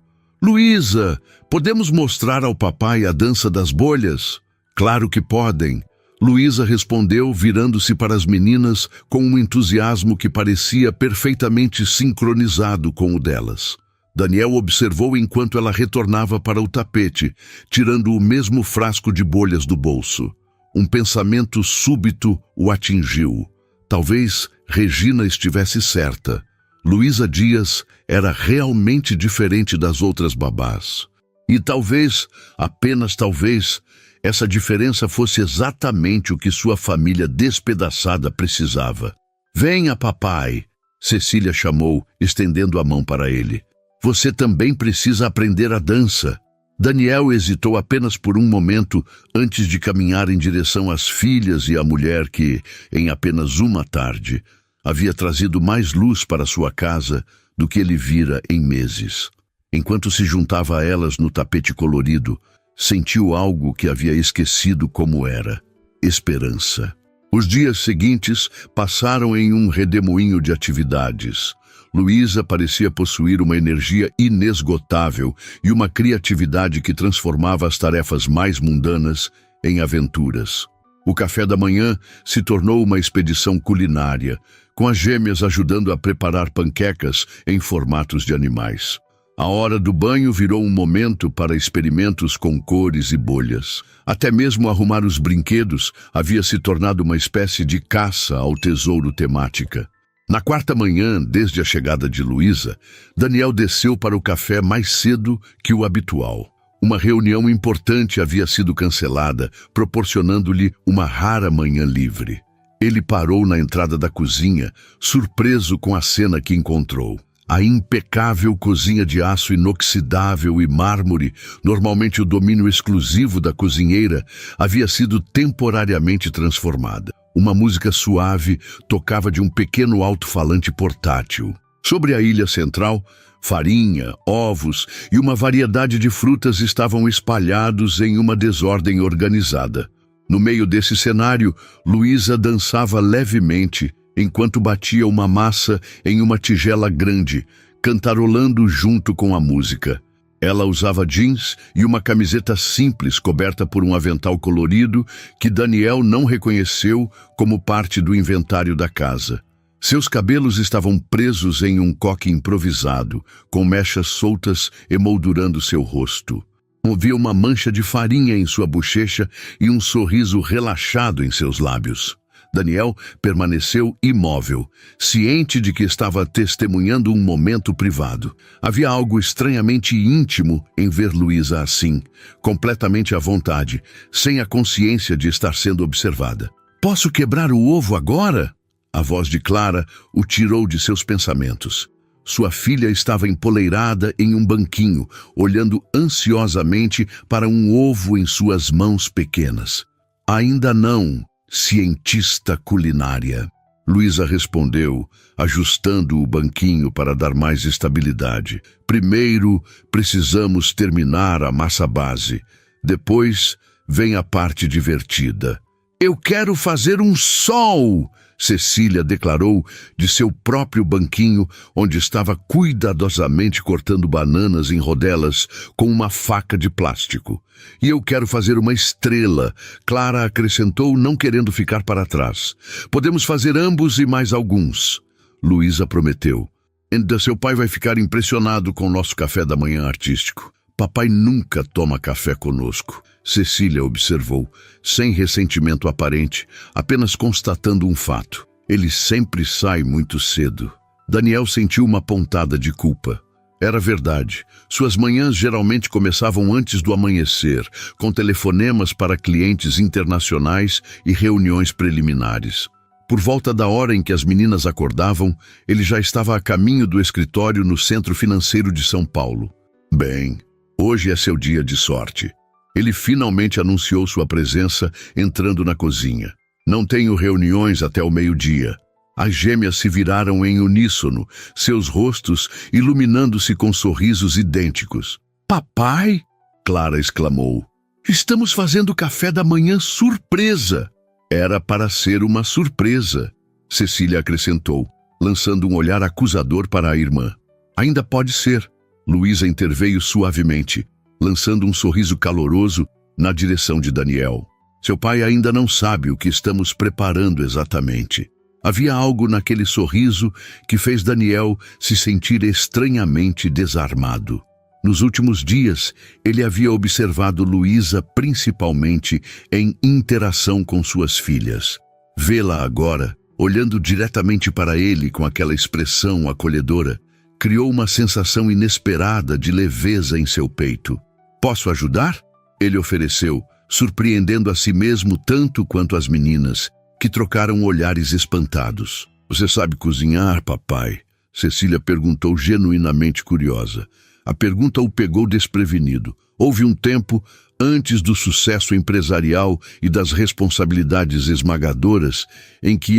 Luísa, podemos mostrar ao papai a dança das bolhas? Claro que podem. Luísa respondeu, virando-se para as meninas com um entusiasmo que parecia perfeitamente sincronizado com o delas. Daniel observou enquanto ela retornava para o tapete, tirando o mesmo frasco de bolhas do bolso. Um pensamento súbito o atingiu. Talvez Regina estivesse certa. Luísa Dias era realmente diferente das outras babás. E talvez, apenas talvez, essa diferença fosse exatamente o que sua família despedaçada precisava. Venha, papai, Cecília chamou, estendendo a mão para ele. Você também precisa aprender a dança. Daniel hesitou apenas por um momento antes de caminhar em direção às filhas e à mulher que, em apenas uma tarde, havia trazido mais luz para sua casa do que ele vira em meses. Enquanto se juntava a elas no tapete colorido, sentiu algo que havia esquecido como era: esperança. Os dias seguintes passaram em um redemoinho de atividades. Luísa parecia possuir uma energia inesgotável e uma criatividade que transformava as tarefas mais mundanas em aventuras. O café da manhã se tornou uma expedição culinária, com as gêmeas ajudando a preparar panquecas em formatos de animais. A hora do banho virou um momento para experimentos com cores e bolhas. Até mesmo arrumar os brinquedos havia se tornado uma espécie de caça ao tesouro temática. Na quarta manhã, desde a chegada de Luísa, Daniel desceu para o café mais cedo que o habitual. Uma reunião importante havia sido cancelada, proporcionando-lhe uma rara manhã livre. Ele parou na entrada da cozinha, surpreso com a cena que encontrou. A impecável cozinha de aço inoxidável e mármore, normalmente o domínio exclusivo da cozinheira, havia sido temporariamente transformada. Uma música suave tocava de um pequeno alto-falante portátil. Sobre a ilha central, farinha, ovos e uma variedade de frutas estavam espalhados em uma desordem organizada. No meio desse cenário, Luísa dançava levemente, enquanto batia uma massa em uma tigela grande, cantarolando junto com a música. Ela usava jeans e uma camiseta simples coberta por um avental colorido que Daniel não reconheceu como parte do inventário da casa. Seus cabelos estavam presos em um coque improvisado, com mechas soltas emoldurando seu rosto. Havia uma mancha de farinha em sua bochecha e um sorriso relaxado em seus lábios. Daniel permaneceu imóvel, ciente de que estava testemunhando um momento privado. Havia algo estranhamente íntimo em ver Luísa assim, completamente à vontade, sem a consciência de estar sendo observada. "Posso quebrar o ovo agora?" A voz de Clara o tirou de seus pensamentos. Sua filha estava empoleirada em um banquinho, olhando ansiosamente para um ovo em suas mãos pequenas. "Ainda não, cientista culinária." Luísa respondeu, ajustando o banquinho para dar mais estabilidade. "Primeiro, precisamos terminar a massa base. Depois, vem a parte divertida." "Eu quero fazer um sol!" Cecília declarou de seu próprio banquinho, onde estava cuidadosamente cortando bananas em rodelas com uma faca de plástico. "E eu quero fazer uma estrela," Clara acrescentou, não querendo ficar para trás. "Podemos fazer ambos e mais alguns." Luísa prometeu. "Ainda seu pai vai ficar impressionado com o nosso café da manhã artístico." "Papai nunca toma café conosco," Cecília observou, sem ressentimento aparente, apenas constatando um fato. "Ele sempre sai muito cedo." Daniel sentiu uma pontada de culpa. Era verdade. Suas manhãs geralmente começavam antes do amanhecer, com telefonemas para clientes internacionais e reuniões preliminares. Por volta da hora em que as meninas acordavam, ele já estava a caminho do escritório no Centro Financeiro de São Paulo. "Bem, hoje é seu dia de sorte." Ele finalmente anunciou sua presença, entrando na cozinha. "Não tenho reuniões até o meio-dia." As gêmeas se viraram em uníssono, seus rostos iluminando-se com sorrisos idênticos. "Papai!" Clara exclamou. "Estamos fazendo café da manhã surpresa." "Era para ser uma surpresa," Cecília acrescentou, lançando um olhar acusador para a irmã. "Ainda pode ser." Luísa interveio suavemente, lançando um sorriso caloroso na direção de Daniel. "Seu pai ainda não sabe o que estamos preparando exatamente." Havia algo naquele sorriso que fez Daniel se sentir estranhamente desarmado. Nos últimos dias, ele havia observado Luísa principalmente em interação com suas filhas. Vê-la agora, olhando diretamente para ele com aquela expressão acolhedora, criou uma sensação inesperada de leveza em seu peito. "Posso ajudar?" ele ofereceu, surpreendendo a si mesmo tanto quanto as meninas, que trocaram olhares espantados. "Você sabe cozinhar, papai?" Cecília perguntou genuinamente curiosa. A pergunta o pegou desprevenido. Houve um tempo, antes do sucesso empresarial e das responsabilidades esmagadoras, em que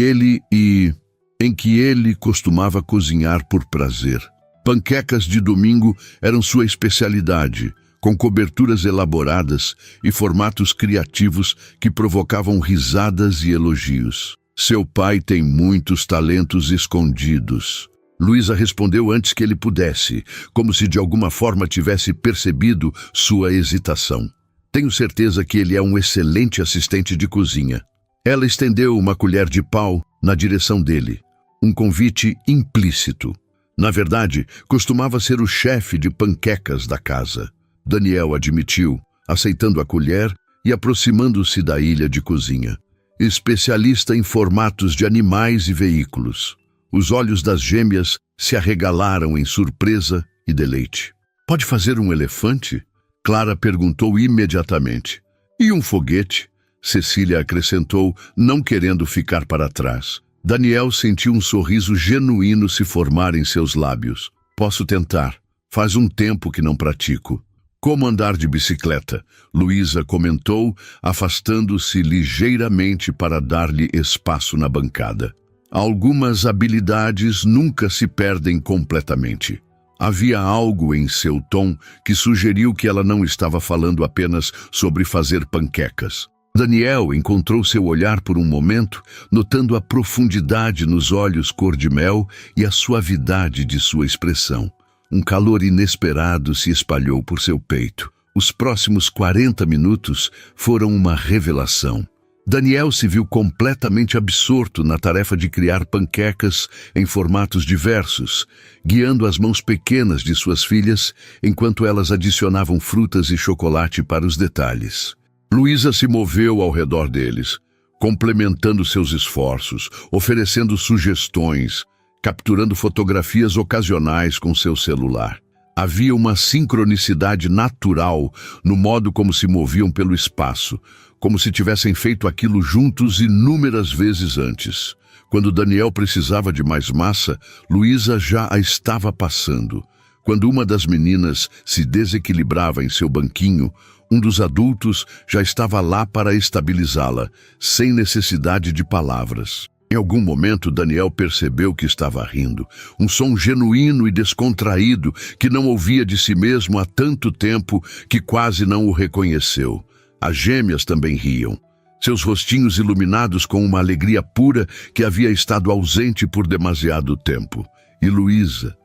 ele costumava cozinhar por prazer. Panquecas de domingo eram sua especialidade, com coberturas elaboradas e formatos criativos que provocavam risadas e elogios. "Seu pai tem muitos talentos escondidos." Luísa respondeu antes que ele pudesse, como se de alguma forma tivesse percebido sua hesitação. "Tenho certeza que ele é um excelente assistente de cozinha." Ela estendeu uma colher de pau na direção dele, um convite implícito. Na verdade, costumava ser o chefe de panquecas da casa. Daniel admitiu, aceitando a colher e aproximando-se da ilha de cozinha. Especialista em formatos de animais e veículos. Os olhos das gêmeas se arregalaram em surpresa e deleite. "Pode fazer um elefante?" Clara perguntou imediatamente. "E um foguete?" Cecília acrescentou, não querendo ficar para trás. Daniel sentiu um sorriso genuíno se formar em seus lábios. "Posso tentar. Faz um tempo que não pratico." "Como andar de bicicleta?" Luísa comentou, afastando-se ligeiramente para dar-lhe espaço na bancada. "Algumas habilidades nunca se perdem completamente." Havia algo em seu tom que sugeriu que ela não estava falando apenas sobre fazer panquecas. Daniel encontrou seu olhar por um momento, notando a profundidade nos olhos cor-de-mel e a suavidade de sua expressão. Um calor inesperado se espalhou por seu peito. Os próximos 40 minutos foram uma revelação. Daniel se viu completamente absorto na tarefa de criar panquecas em formatos diversos, guiando as mãos pequenas de suas filhas enquanto elas adicionavam frutas e chocolate para os detalhes. Luísa se moveu ao redor deles, complementando seus esforços, oferecendo sugestões, capturando fotografias ocasionais com seu celular. Havia uma sincronicidade natural no modo como se moviam pelo espaço, como se tivessem feito aquilo juntos inúmeras vezes antes. Quando Daniel precisava de mais massa, Luísa já a estava passando. Quando uma das meninas se desequilibrava em seu banquinho, um dos adultos já estava lá para estabilizá-la, sem necessidade de palavras. Em algum momento, Daniel percebeu que estava rindo, um som genuíno e descontraído que não ouvia de si mesmo há tanto tempo que quase não o reconheceu. As gêmeas também riam, seus rostinhos iluminados com uma alegria pura que havia estado ausente por demasiado tempo. E Luísa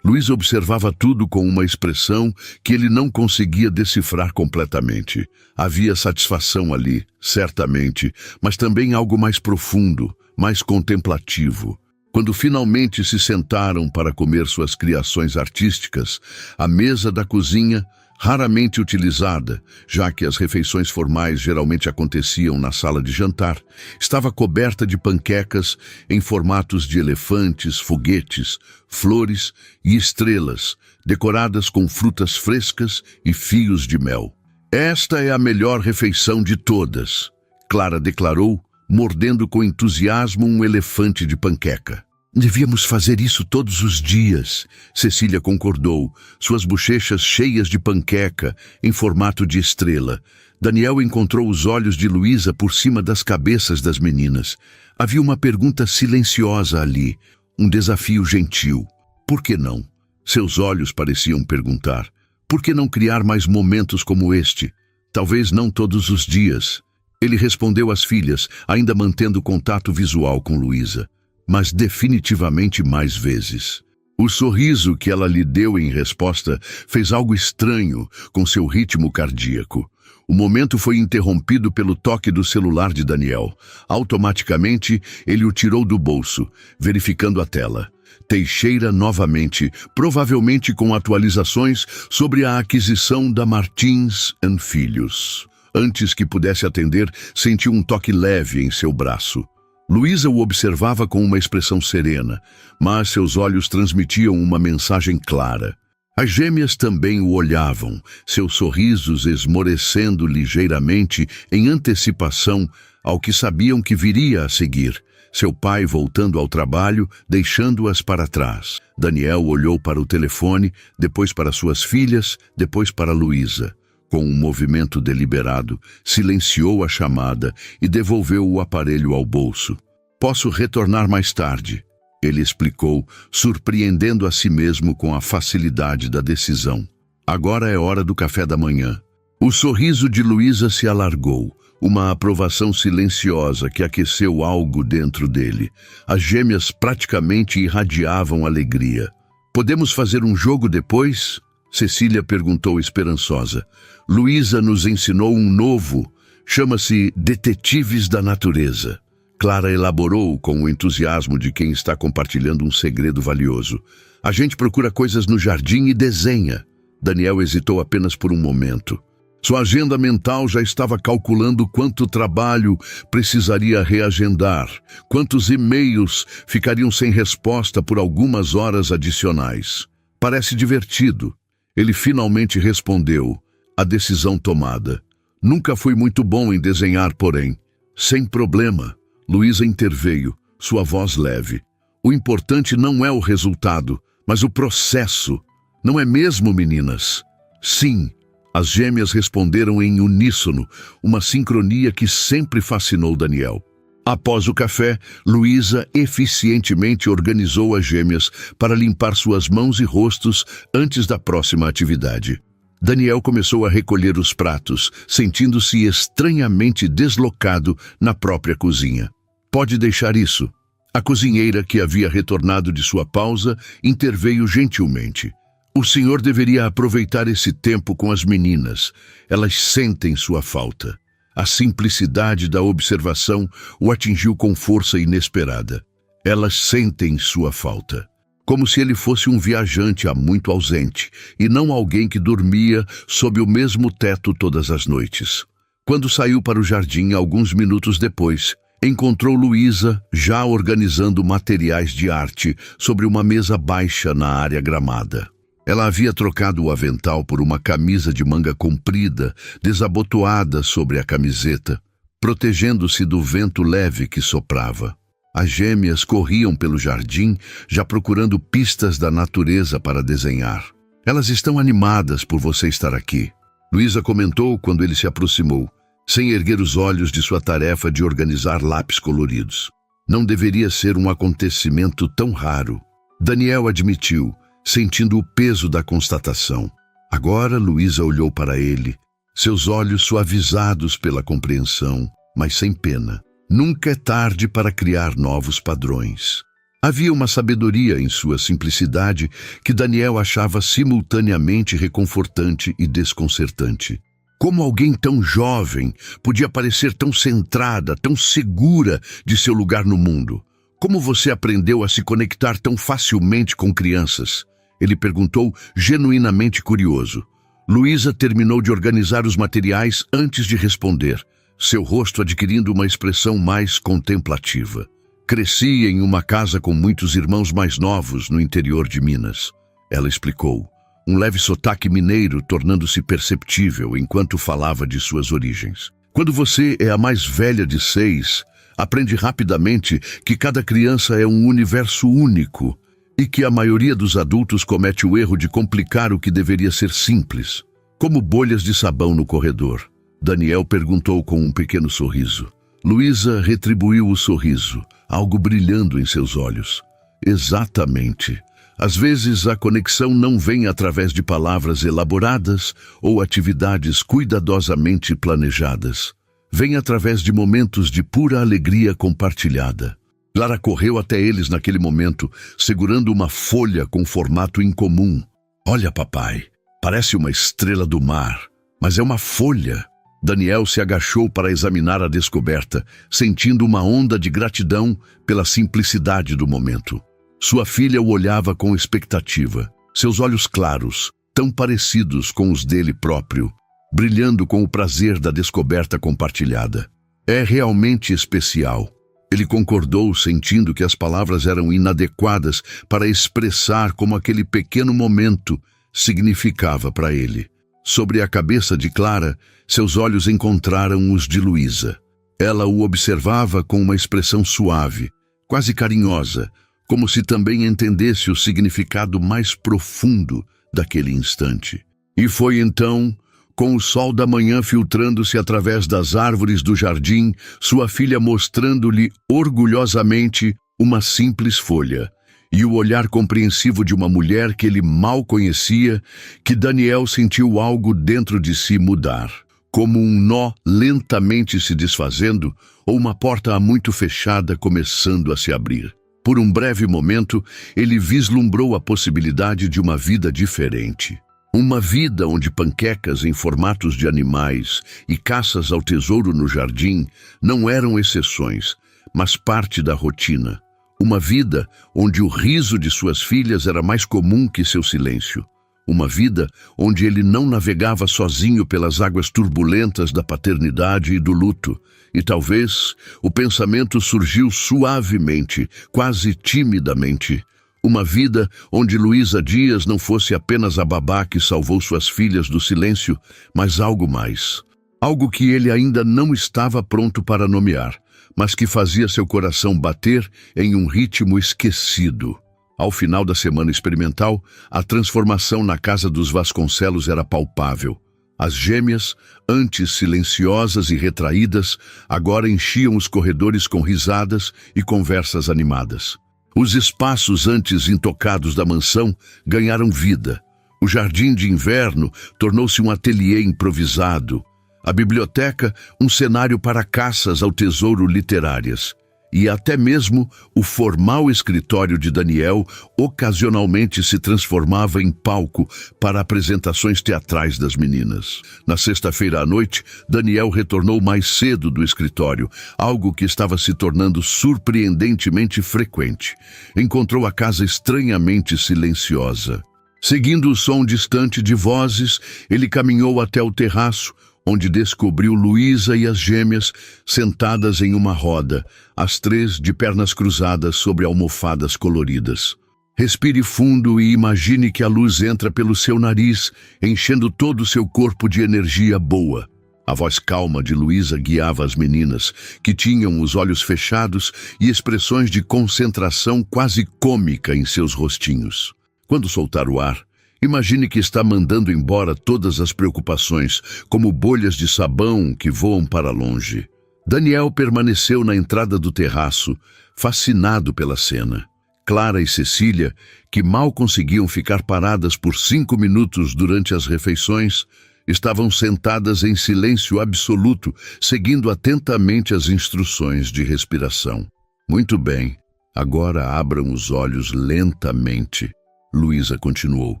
observava tudo com uma expressão que ele não conseguia decifrar completamente. Havia satisfação ali, certamente, mas também algo mais profundo, mais contemplativo. Quando finalmente se sentaram para comer suas criações artísticas, a mesa da cozinha, raramente utilizada, já que as refeições formais geralmente aconteciam na sala de jantar, estava coberta de panquecas em formatos de elefantes, foguetes, flores e estrelas, decoradas com frutas frescas e fios de mel. "Esta é a melhor refeição de todas", Clara declarou, mordendo com entusiasmo um elefante de panqueca. "Devíamos fazer isso todos os dias", Cecília concordou, suas bochechas cheias de panqueca em formato de estrela. Daniel encontrou os olhos de Luísa por cima das cabeças das meninas. Havia uma pergunta silenciosa ali, um desafio gentil. Por que não? Seus olhos pareciam perguntar. Por que não criar mais momentos como este? Talvez não todos os dias. Ele respondeu às filhas, ainda mantendo contato visual com Luísa, mas definitivamente mais vezes. O sorriso que ela lhe deu em resposta fez algo estranho com seu ritmo cardíaco. O momento foi interrompido pelo toque do celular de Daniel. Automaticamente, ele o tirou do bolso, verificando a tela. Teixeira novamente, provavelmente com atualizações sobre a aquisição da Martins & Filhos. Antes que pudesse atender, sentiu um toque leve em seu braço. Luísa o observava com uma expressão serena, mas seus olhos transmitiam uma mensagem clara. As gêmeas também o olhavam, seus sorrisos esmorecendo ligeiramente em antecipação ao que sabiam que viria a seguir. Seu pai voltando ao trabalho, deixando-as para trás. Daniel olhou para o telefone, depois para suas filhas, depois para Luísa. Com um movimento deliberado, silenciou a chamada e devolveu o aparelho ao bolso. "Posso retornar mais tarde", ele explicou, surpreendendo a si mesmo com a facilidade da decisão. "Agora é hora do café da manhã." O sorriso de Luísa se alargou, uma aprovação silenciosa que aqueceu algo dentro dele. As gêmeas praticamente irradiavam alegria. "Podemos fazer um jogo depois?" Cecília perguntou esperançosa. "Luísa nos ensinou um novo, chama-se Detetives da Natureza." Clara elaborou com o entusiasmo de quem está compartilhando um segredo valioso. "A gente procura coisas no jardim e desenha." Daniel hesitou apenas por um momento. Sua agenda mental já estava calculando quanto trabalho precisaria reagendar, quantos e-mails ficariam sem resposta por algumas horas adicionais. "Parece divertido." Ele finalmente respondeu, a decisão tomada. "Nunca fui muito bom em desenhar, porém." "Sem problema." Luísa interveio, sua voz leve. "O importante não é o resultado, mas o processo. Não é mesmo, meninas?" "Sim." As gêmeas responderam em uníssono, uma sincronia que sempre fascinou Daniel. Após o café, Luísa eficientemente organizou as gêmeas para limpar suas mãos e rostos antes da próxima atividade. Daniel começou a recolher os pratos, sentindo-se estranhamente deslocado na própria cozinha. "Pode deixar isso." A cozinheira, que havia retornado de sua pausa, interveio gentilmente. "O senhor deveria aproveitar esse tempo com as meninas. Elas sentem sua falta." A simplicidade da observação o atingiu com força inesperada. Elas sentem sua falta, como se ele fosse um viajante há muito ausente, e não alguém que dormia sob o mesmo teto todas as noites. Quando saiu para o jardim, alguns minutos depois, encontrou Luísa já organizando materiais de arte sobre uma mesa baixa na área gramada. Ela havia trocado o avental por uma camisa de manga comprida, desabotoada sobre a camiseta, protegendo-se do vento leve que soprava. As gêmeas corriam pelo jardim, já procurando pistas da natureza para desenhar. Elas estão animadas por você estar aqui, Luísa comentou quando ele se aproximou, sem erguer os olhos de sua tarefa de organizar lápis coloridos. Não deveria ser um acontecimento tão raro. Daniel admitiu, sentindo o peso da constatação. Agora Luísa olhou para ele, seus olhos suavizados pela compreensão, mas sem pena. Nunca é tarde para criar novos padrões. Havia uma sabedoria em sua simplicidade que Daniel achava simultaneamente reconfortante e desconcertante. Como alguém tão jovem podia parecer tão centrada, tão segura de seu lugar no mundo? Como você aprendeu a se conectar tão facilmente com crianças? Ele perguntou, genuinamente curioso. Luísa terminou de organizar os materiais antes de responder, seu rosto adquirindo uma expressão mais contemplativa. Cresci em uma casa com muitos irmãos mais novos no interior de Minas. Ela explicou, um leve sotaque mineiro tornando-se perceptível enquanto falava de suas origens. Quando você é a mais velha de 6, aprende rapidamente que cada criança é um universo único e que a maioria dos adultos comete o erro de complicar o que deveria ser simples, como bolhas de sabão no corredor. Daniel perguntou com um pequeno sorriso. Luísa retribuiu o sorriso, algo brilhando em seus olhos. Exatamente. Às vezes a conexão não vem através de palavras elaboradas ou atividades cuidadosamente planejadas. Vem através de momentos de pura alegria compartilhada. Clara correu até eles naquele momento, segurando uma folha com formato incomum. Olha, papai, parece uma estrela do mar, mas é uma folha. Daniel se agachou para examinar a descoberta, sentindo uma onda de gratidão pela simplicidade do momento. Sua filha o olhava com expectativa, seus olhos claros, tão parecidos com os dele próprio, brilhando com o prazer da descoberta compartilhada. É realmente especial. Ele concordou, sentindo que as palavras eram inadequadas para expressar como aquele pequeno momento significava para ele. Sobre a cabeça de Clara, seus olhos encontraram os de Luísa. Ela o observava com uma expressão suave, quase carinhosa, como se também entendesse o significado mais profundo daquele instante. E foi então, com o sol da manhã filtrando-se através das árvores do jardim, sua filha mostrando-lhe orgulhosamente uma simples folha, e o olhar compreensivo de uma mulher que ele mal conhecia, que Daniel sentiu algo dentro de si mudar, como um nó lentamente se desfazendo ou uma porta há muito fechada começando a se abrir. Por um breve momento, ele vislumbrou a possibilidade de uma vida diferente. Uma vida onde panquecas em formatos de animais e caças ao tesouro no jardim não eram exceções, mas parte da rotina. Uma vida onde o riso de suas filhas era mais comum que seu silêncio. Uma vida onde ele não navegava sozinho pelas águas turbulentas da paternidade e do luto. E talvez o pensamento surgiu suavemente, quase timidamente. Uma vida onde Luísa Dias não fosse apenas a babá que salvou suas filhas do silêncio, mas algo mais. Algo que ele ainda não estava pronto para nomear, mas que fazia seu coração bater em um ritmo esquecido. Ao final da semana experimental, a transformação na casa dos Vasconcelos era palpável. As gêmeas, antes silenciosas e retraídas, agora enchiam os corredores com risadas e conversas animadas. Os espaços antes intocados da mansão ganharam vida. O jardim de inverno tornou-se um ateliê improvisado. A biblioteca, um cenário para caças ao tesouro literárias. e até mesmo o formal escritório de Daniel ocasionalmente se transformava em palco para apresentações teatrais das meninas. Na sexta-feira à noite, Daniel retornou mais cedo do escritório, algo que estava se tornando surpreendentemente frequente. Encontrou a casa estranhamente silenciosa. Seguindo o som distante de vozes, ele caminhou até o terraço, onde descobriu Luísa e as gêmeas sentadas em uma roda, as três de pernas cruzadas sobre almofadas coloridas. Respire fundo e imagine que a luz entra pelo seu nariz, enchendo todo o seu corpo de energia boa. A voz calma de Luísa guiava as meninas, que tinham os olhos fechados e expressões de concentração quase cômica em seus rostinhos. Quando soltar o ar, imagine que está mandando embora todas as preocupações, como bolhas de sabão que voam para longe. Daniel permaneceu na entrada do terraço, fascinado pela cena. Clara e Cecília, que mal conseguiam ficar paradas por 5 minutos durante as refeições, estavam sentadas em silêncio absoluto, seguindo atentamente as instruções de respiração. Muito bem, agora abram os olhos lentamente, Luísa continuou,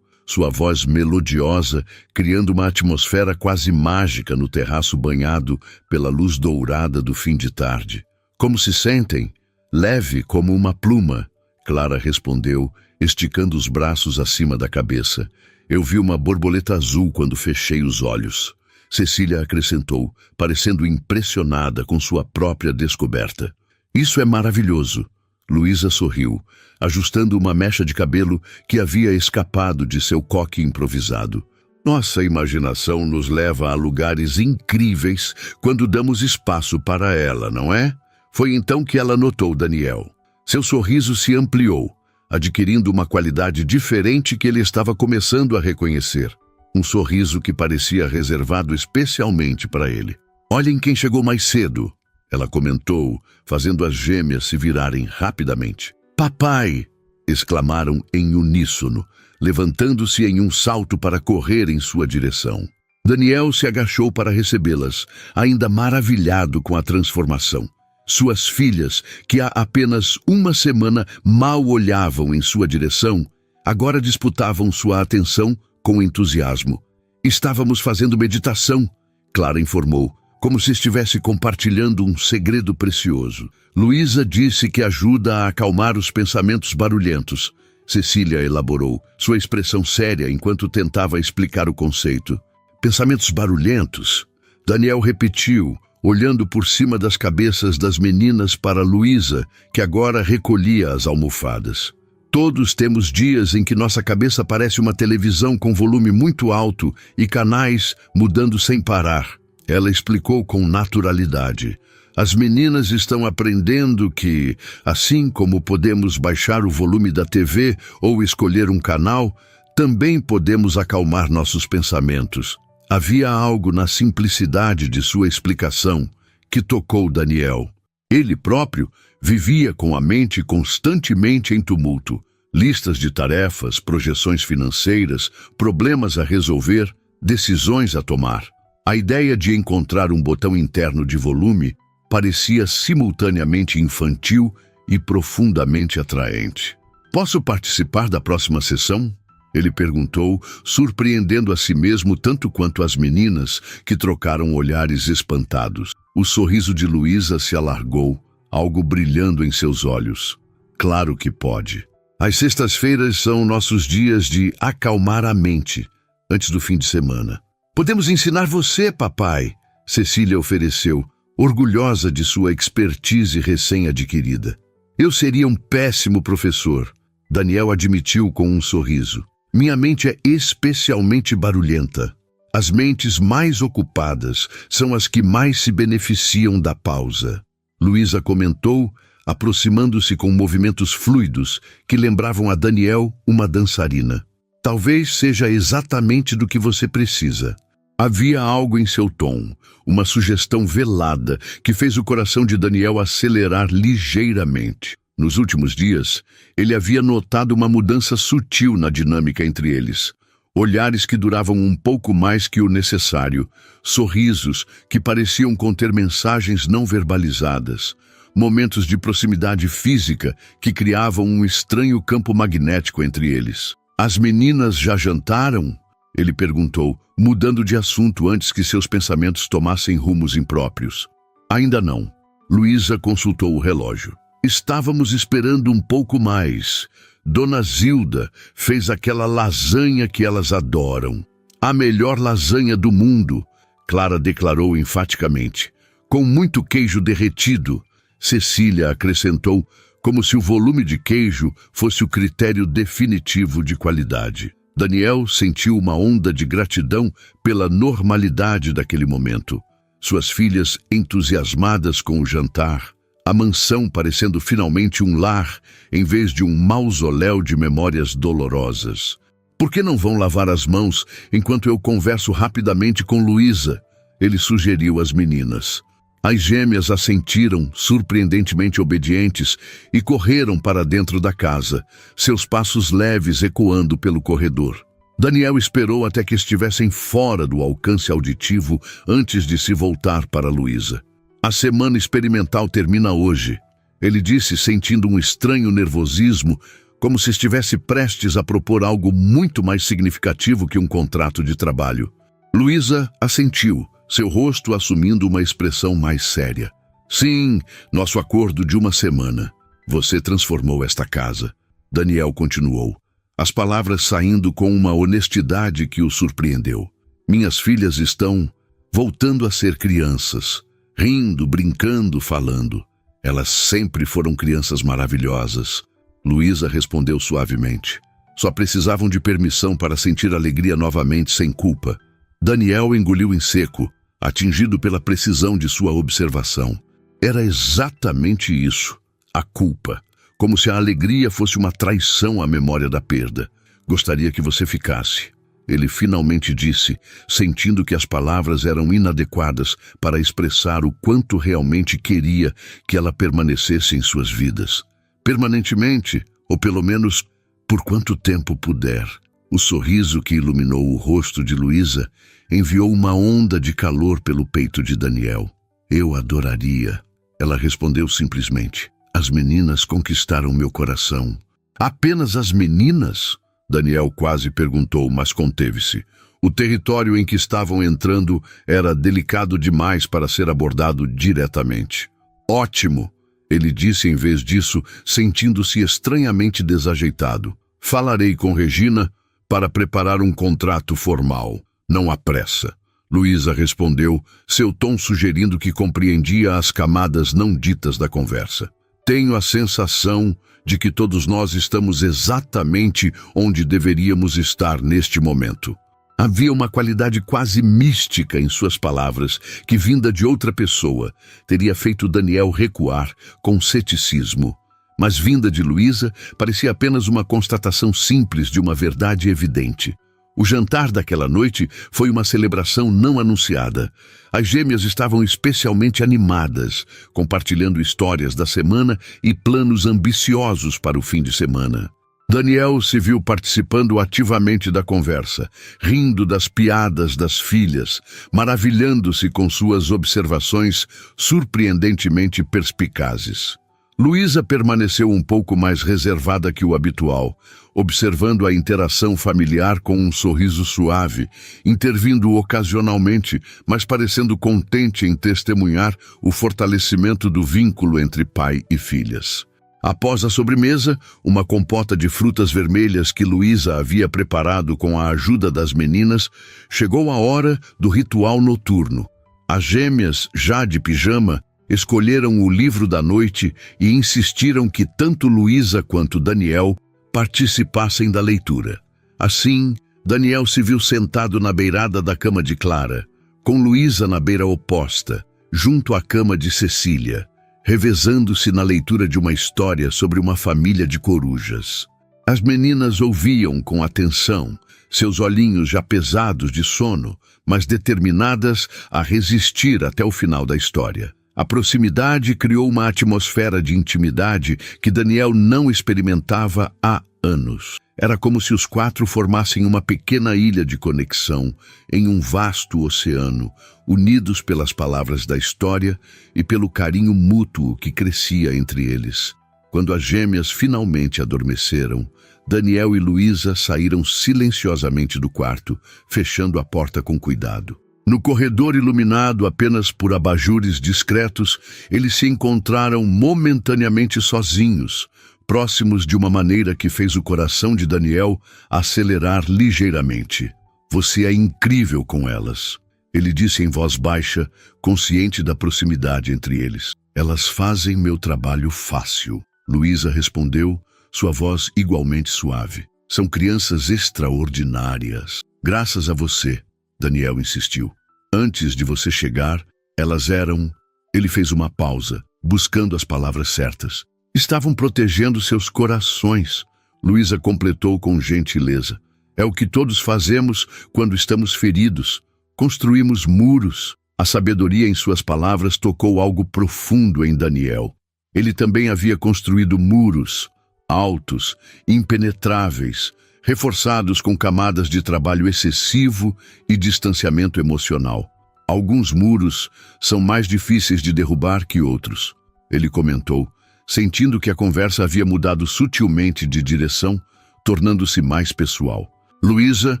sua voz melodiosa criando uma atmosfera quase mágica no terraço banhado pela luz dourada do fim de tarde. Como se sentem? Leve como uma pluma, Clara respondeu, esticando os braços acima da cabeça. Eu vi uma borboleta azul quando fechei os olhos. Cecília acrescentou, parecendo impressionada com sua própria descoberta. Isso é maravilhoso. Luísa sorriu, ajustando uma mecha de cabelo que havia escapado de seu coque improvisado. Nossa imaginação nos leva a lugares incríveis quando damos espaço para ela, não é? Foi então que ela notou Daniel. Seu sorriso se ampliou, adquirindo uma qualidade diferente que ele estava começando a reconhecer. Um sorriso que parecia reservado especialmente para ele. Olhem quem chegou mais cedo, ela comentou, fazendo as gêmeas se virarem rapidamente. Papai! Exclamaram em uníssono, levantando-se em um salto para correr em sua direção. Daniel se agachou para recebê-las, ainda maravilhado com a transformação. Suas filhas, que há apenas uma semana mal olhavam em sua direção, agora disputavam sua atenção com entusiasmo. Estávamos fazendo meditação, Clara informou, como se estivesse compartilhando um segredo precioso. Luísa disse que ajuda a acalmar os pensamentos barulhentos. Cecília elaborou, sua expressão séria enquanto tentava explicar o conceito. Pensamentos barulhentos? Daniel repetiu, olhando por cima das cabeças das meninas para Luísa, que agora recolhia as almofadas. Todos temos dias em que nossa cabeça parece uma televisão com volume muito alto e canais mudando sem parar. Ela explicou com naturalidade. As meninas estão aprendendo que, assim como podemos baixar o volume da TV ou escolher um canal, também podemos acalmar nossos pensamentos. Havia algo na simplicidade de sua explicação que tocou Daniel. Ele próprio vivia com a mente constantemente em tumulto. Listas de tarefas, projeções financeiras, problemas a resolver, decisões a tomar. A ideia de encontrar um botão interno de volume parecia simultaneamente infantil e profundamente atraente. Posso participar da próxima sessão? Ele perguntou, surpreendendo a si mesmo tanto quanto as meninas, que trocaram olhares espantados. O sorriso de Luísa se alargou, algo brilhando em seus olhos. Claro que pode. As sextas-feiras são nossos dias de acalmar a mente, antes do fim de semana. Podemos ensinar você, papai, Cecília ofereceu, orgulhosa de sua expertise recém-adquirida. Eu seria um péssimo professor, Daniel admitiu com um sorriso. Minha mente é especialmente barulhenta. As mentes mais ocupadas são as que mais se beneficiam da pausa. Luísa comentou, aproximando-se com movimentos fluidos que lembravam a Daniel uma dançarina. Talvez seja exatamente do que você precisa. Havia algo em seu tom, uma sugestão velada que fez o coração de Daniel acelerar ligeiramente. Nos últimos dias, ele havia notado uma mudança sutil na dinâmica entre eles. Olhares que duravam um pouco mais que o necessário, sorrisos que pareciam conter mensagens não verbalizadas, momentos de proximidade física que criavam um estranho campo magnético entre eles. As meninas já jantaram? Ele perguntou, mudando de assunto antes que seus pensamentos tomassem rumos impróprios. Ainda não. Luísa consultou o relógio. Estávamos esperando um pouco mais. Dona Zilda fez aquela lasanha que elas adoram. A melhor lasanha do mundo, Clara declarou enfaticamente. Com muito queijo derretido, Cecília acrescentou, como se o volume de queijo fosse o critério definitivo de qualidade. Daniel sentiu uma onda de gratidão pela normalidade daquele momento. Suas filhas entusiasmadas com o jantar, a mansão parecendo finalmente um lar em vez de um mausoléu de memórias dolorosas. Por que não vão lavar as mãos enquanto eu converso rapidamente com Luísa? Ele sugeriu às meninas. As gêmeas assentiram, surpreendentemente obedientes, e correram para dentro da casa, seus passos leves ecoando pelo corredor. Daniel esperou até que estivessem fora do alcance auditivo antes de se voltar para Luísa. A semana experimental termina hoje, ele disse, sentindo um estranho nervosismo, como se estivesse prestes a propor algo muito mais significativo que um contrato de trabalho. Luísa assentiu, seu rosto assumindo uma expressão mais séria. Sim, nosso acordo de uma semana. Você transformou esta casa. Daniel continuou, as palavras saindo com uma honestidade que o surpreendeu. Minhas filhas estão voltando a ser crianças, rindo, brincando, falando. Elas sempre foram crianças maravilhosas. Luísa respondeu suavemente. Só precisavam de permissão para sentir alegria novamente sem culpa. Daniel engoliu em seco, atingido pela precisão de sua observação. Era exatamente isso, a culpa. Como se a alegria fosse uma traição à memória da perda. Gostaria que você ficasse. Ele finalmente disse, sentindo que as palavras eram inadequadas para expressar o quanto realmente queria que ela permanecesse em suas vidas. Permanentemente, ou pelo menos por quanto tempo puder. O sorriso que iluminou o rosto de Luísa enviou uma onda de calor pelo peito de Daniel. Eu adoraria. Ela respondeu simplesmente. As meninas conquistaram meu coração. Apenas as meninas? Daniel quase perguntou, mas conteve-se. O território em que estavam entrando era delicado demais para ser abordado diretamente. Ótimo, ele disse em vez disso, sentindo-se estranhamente desajeitado. Falarei com Regina para preparar um contrato formal. Não há pressa. Luísa respondeu, seu tom sugerindo que compreendia as camadas não ditas da conversa. Tenho a sensação de que todos nós estamos exatamente onde deveríamos estar neste momento. Havia uma qualidade quase mística em suas palavras que, vinda de outra pessoa, teria feito Daniel recuar com ceticismo. Mas vinda de Luísa, parecia apenas uma constatação simples de uma verdade evidente. O jantar daquela noite foi uma celebração não anunciada. As gêmeas estavam especialmente animadas, compartilhando histórias da semana e planos ambiciosos para o fim de semana. Daniel se viu participando ativamente da conversa, rindo das piadas das filhas, maravilhando-se com suas observações surpreendentemente perspicazes. Luísa permaneceu um pouco mais reservada que o habitual, observando a interação familiar com um sorriso suave, intervindo ocasionalmente, mas parecendo contente em testemunhar o fortalecimento do vínculo entre pai e filhas. Após a sobremesa, uma compota de frutas vermelhas que Luísa havia preparado com a ajuda das meninas, chegou a hora do ritual noturno. As gêmeas, já de pijama, escolheram o livro da noite e insistiram que tanto Luísa quanto Daniel participassem da leitura. Assim, Daniel se viu sentado na beirada da cama de Clara, com Luísa na beira oposta, junto à cama de Cecília, revezando-se na leitura de uma história sobre uma família de corujas. As meninas ouviam com atenção, seus olhinhos já pesados de sono, mas determinadas a resistir até o final da história. A proximidade criou uma atmosfera de intimidade que Daniel não experimentava há anos. Era como se os quatro formassem uma pequena ilha de conexão em um vasto oceano, unidos pelas palavras da história e pelo carinho mútuo que crescia entre eles. Quando as gêmeas finalmente adormeceram, Daniel e Luísa saíram silenciosamente do quarto, fechando a porta com cuidado. No corredor iluminado apenas por abajures discretos, eles se encontraram momentaneamente sozinhos, próximos de uma maneira que fez o coração de Daniel acelerar ligeiramente. "Você é incrível com elas", ele disse em voz baixa, consciente da proximidade entre eles. "Elas fazem meu trabalho fácil", Luísa respondeu, sua voz igualmente suave. "São crianças extraordinárias. Graças a você", Daniel insistiu. "Antes de você chegar, elas eram..." Ele fez uma pausa, buscando as palavras certas. "Estavam protegendo seus corações", Luísa completou com gentileza. "É o que todos fazemos quando estamos feridos. Construímos muros." A sabedoria em suas palavras tocou algo profundo em Daniel. Ele também havia construído muros, altos, impenetráveis, reforçados com camadas de trabalho excessivo e distanciamento emocional. "Alguns muros são mais difíceis de derrubar que outros", ele comentou, sentindo que a conversa havia mudado sutilmente de direção, tornando-se mais pessoal. Luísa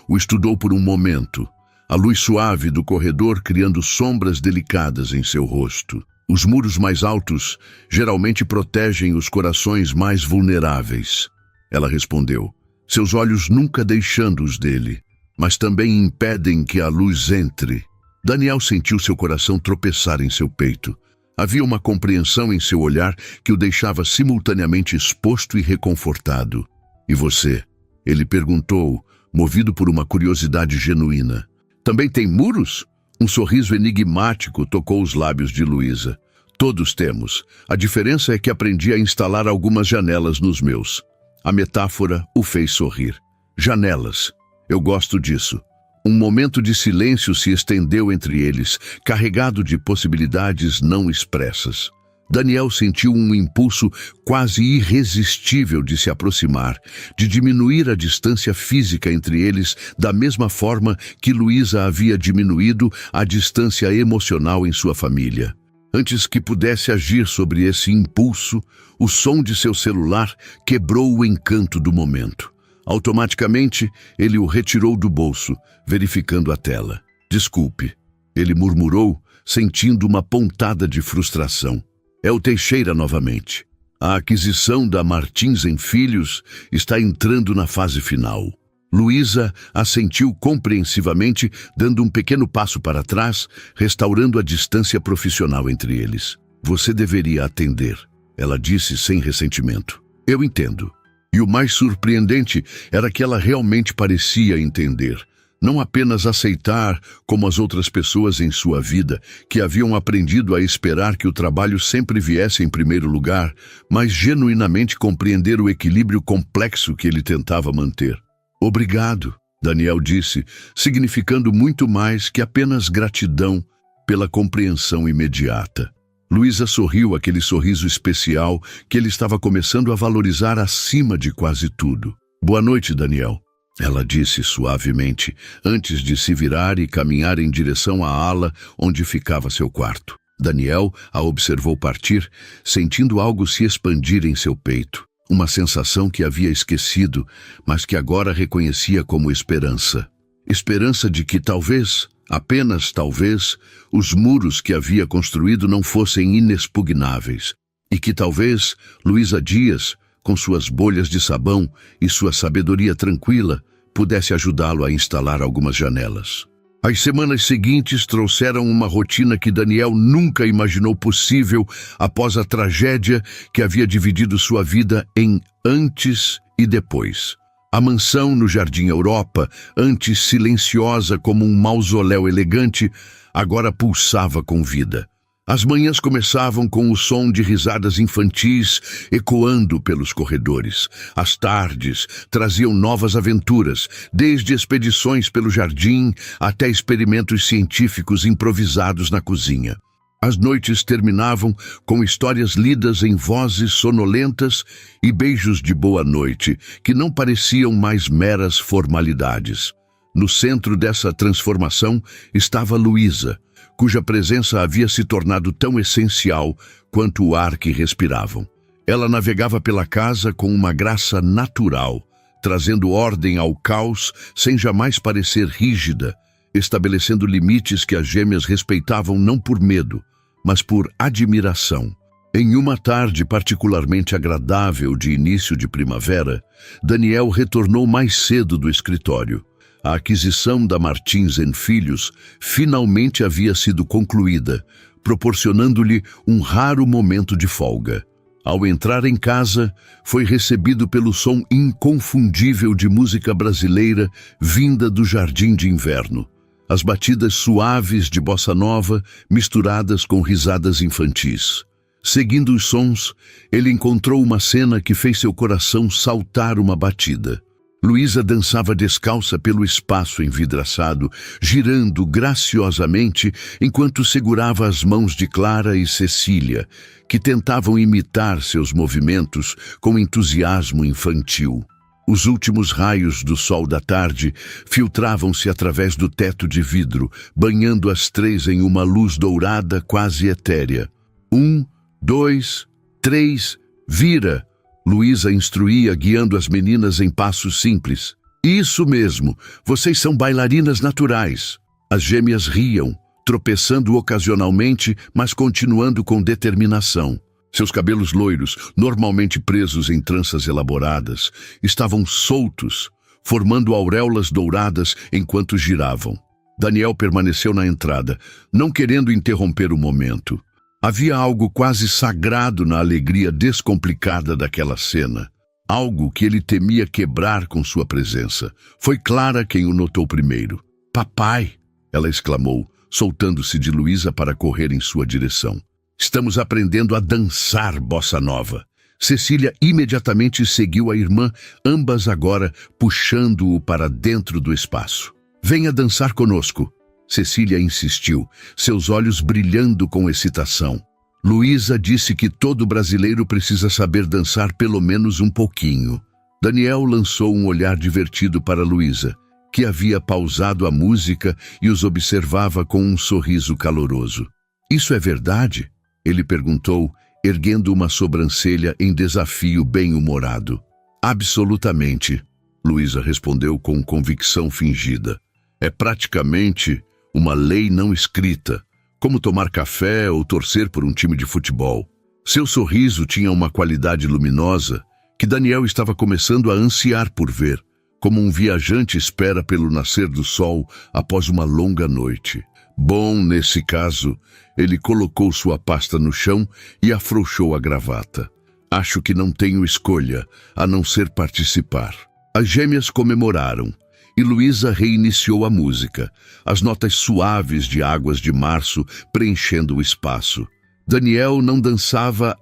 o estudou por um momento, a luz suave do corredor criando sombras delicadas em seu rosto. "Os muros mais altos geralmente protegem os corações mais vulneráveis", ela respondeu, seus olhos nunca deixando-os dele, "mas também impedem que a luz entre." Daniel sentiu seu coração tropeçar em seu peito. Havia uma compreensão em seu olhar que o deixava simultaneamente exposto e reconfortado. "E você?", ele perguntou, movido por uma curiosidade genuína. "Também tem muros?" Um sorriso enigmático tocou os lábios de Luísa. "Todos temos. A diferença é que aprendi a instalar algumas janelas nos meus." A metáfora o fez sorrir. "Janelas. Eu gosto disso." Um momento de silêncio se estendeu entre eles, carregado de possibilidades não expressas. Daniel sentiu um impulso quase irresistível de se aproximar, de diminuir a distância física entre eles da mesma forma que Luísa havia diminuído a distância emocional em sua família. Antes que pudesse agir sobre esse impulso, o som de seu celular quebrou o encanto do momento. Automaticamente, ele o retirou do bolso, verificando a tela. "Desculpe", ele murmurou, sentindo uma pontada de frustração. "É o Teixeira novamente. A aquisição da Martins em Filhos está entrando na fase final." Luísa assentiu compreensivamente, dando um pequeno passo para trás, restaurando a distância profissional entre eles. "Você deveria atender", ela disse sem ressentimento. "Eu entendo." E o mais surpreendente era que ela realmente parecia entender. Não apenas aceitar, como as outras pessoas em sua vida, que haviam aprendido a esperar que o trabalho sempre viesse em primeiro lugar, mas genuinamente compreender o equilíbrio complexo que ele tentava manter. "Obrigado", Daniel disse, significando muito mais que apenas gratidão pela compreensão imediata. Luísa sorriu aquele sorriso especial que ele estava começando a valorizar acima de quase tudo. "Boa noite, Daniel", ela disse suavemente, antes de se virar e caminhar em direção à ala onde ficava seu quarto. Daniel a observou partir, sentindo algo se expandir em seu peito. Uma sensação que havia esquecido, mas que agora reconhecia como esperança. Esperança de que talvez, apenas talvez, os muros que havia construído não fossem inexpugnáveis. E que talvez Luísa Dias, com suas bolhas de sabão e sua sabedoria tranquila, pudesse ajudá-lo a instalar algumas janelas. As semanas seguintes trouxeram uma rotina que Daniel nunca imaginou possível após a tragédia que havia dividido sua vida em antes e depois. A mansão no Jardim Europa, antes silenciosa como um mausoléu elegante, agora pulsava com vida. As manhãs começavam com o som de risadas infantis ecoando pelos corredores. As tardes traziam novas aventuras, desde expedições pelo jardim até experimentos científicos improvisados na cozinha. As noites terminavam com histórias lidas em vozes sonolentas e beijos de boa noite, que não pareciam mais meras formalidades. No centro dessa transformação estava Luísa, cuja presença havia se tornado tão essencial quanto o ar que respiravam. Ela navegava pela casa com uma graça natural, trazendo ordem ao caos sem jamais parecer rígida, estabelecendo limites que as gêmeas respeitavam não por medo, mas por admiração. Em uma tarde particularmente agradável de início de primavera, Daniel retornou mais cedo do escritório. A aquisição da Martins & Filhos finalmente havia sido concluída, proporcionando-lhe um raro momento de folga. Ao entrar em casa, foi recebido pelo som inconfundível de música brasileira vinda do jardim de inverno. As batidas suaves de bossa nova misturadas com risadas infantis. Seguindo os sons, ele encontrou uma cena que fez seu coração saltar uma batida. Luísa dançava descalça pelo espaço envidraçado, girando graciosamente enquanto segurava as mãos de Clara e Cecília, que tentavam imitar seus movimentos com entusiasmo infantil. Os últimos raios do sol da tarde filtravam-se através do teto de vidro, banhando as três em uma luz dourada quase etérea. 1, 2, 3, vira! Luísa instruía, guiando as meninas em passos simples. Isso mesmo, vocês são bailarinas naturais. As gêmeas riam, tropeçando ocasionalmente, mas continuando com determinação. Seus cabelos loiros, normalmente presos em tranças elaboradas, estavam soltos, formando auréolas douradas enquanto giravam. Daniel permaneceu na entrada, não querendo interromper o momento. Havia algo quase sagrado na alegria descomplicada daquela cena. Algo que ele temia quebrar com sua presença. Foi Clara quem o notou primeiro. "Papai!" ela exclamou, soltando-se de Luísa para correr em sua direção. "Estamos aprendendo a dançar bossa nova." Cecília imediatamente seguiu a irmã, ambas agora puxando-o para dentro do espaço. "Venha dançar conosco." Cecília insistiu, seus olhos brilhando com excitação. Luísa disse que todo brasileiro precisa saber dançar pelo menos um pouquinho. Daniel lançou um olhar divertido para Luísa, que havia pausado a música e os observava com um sorriso caloroso. "Isso é verdade?" ele perguntou, erguendo uma sobrancelha em desafio bem-humorado. "Absolutamente", Luísa respondeu com convicção fingida. "É praticamente uma lei não escrita, como tomar café ou torcer por um time de futebol." Seu sorriso tinha uma qualidade luminosa que Daniel estava começando a ansiar por ver, como um viajante espera pelo nascer do sol após uma longa noite. Bom, nesse caso, ele colocou sua pasta no chão e afrouxou a gravata. "Acho que não tenho escolha, a não ser participar." As gêmeas comemoraram, e Luísa reiniciou a música, as notas suaves de Águas de Março preenchendo o espaço. Daniel não dançava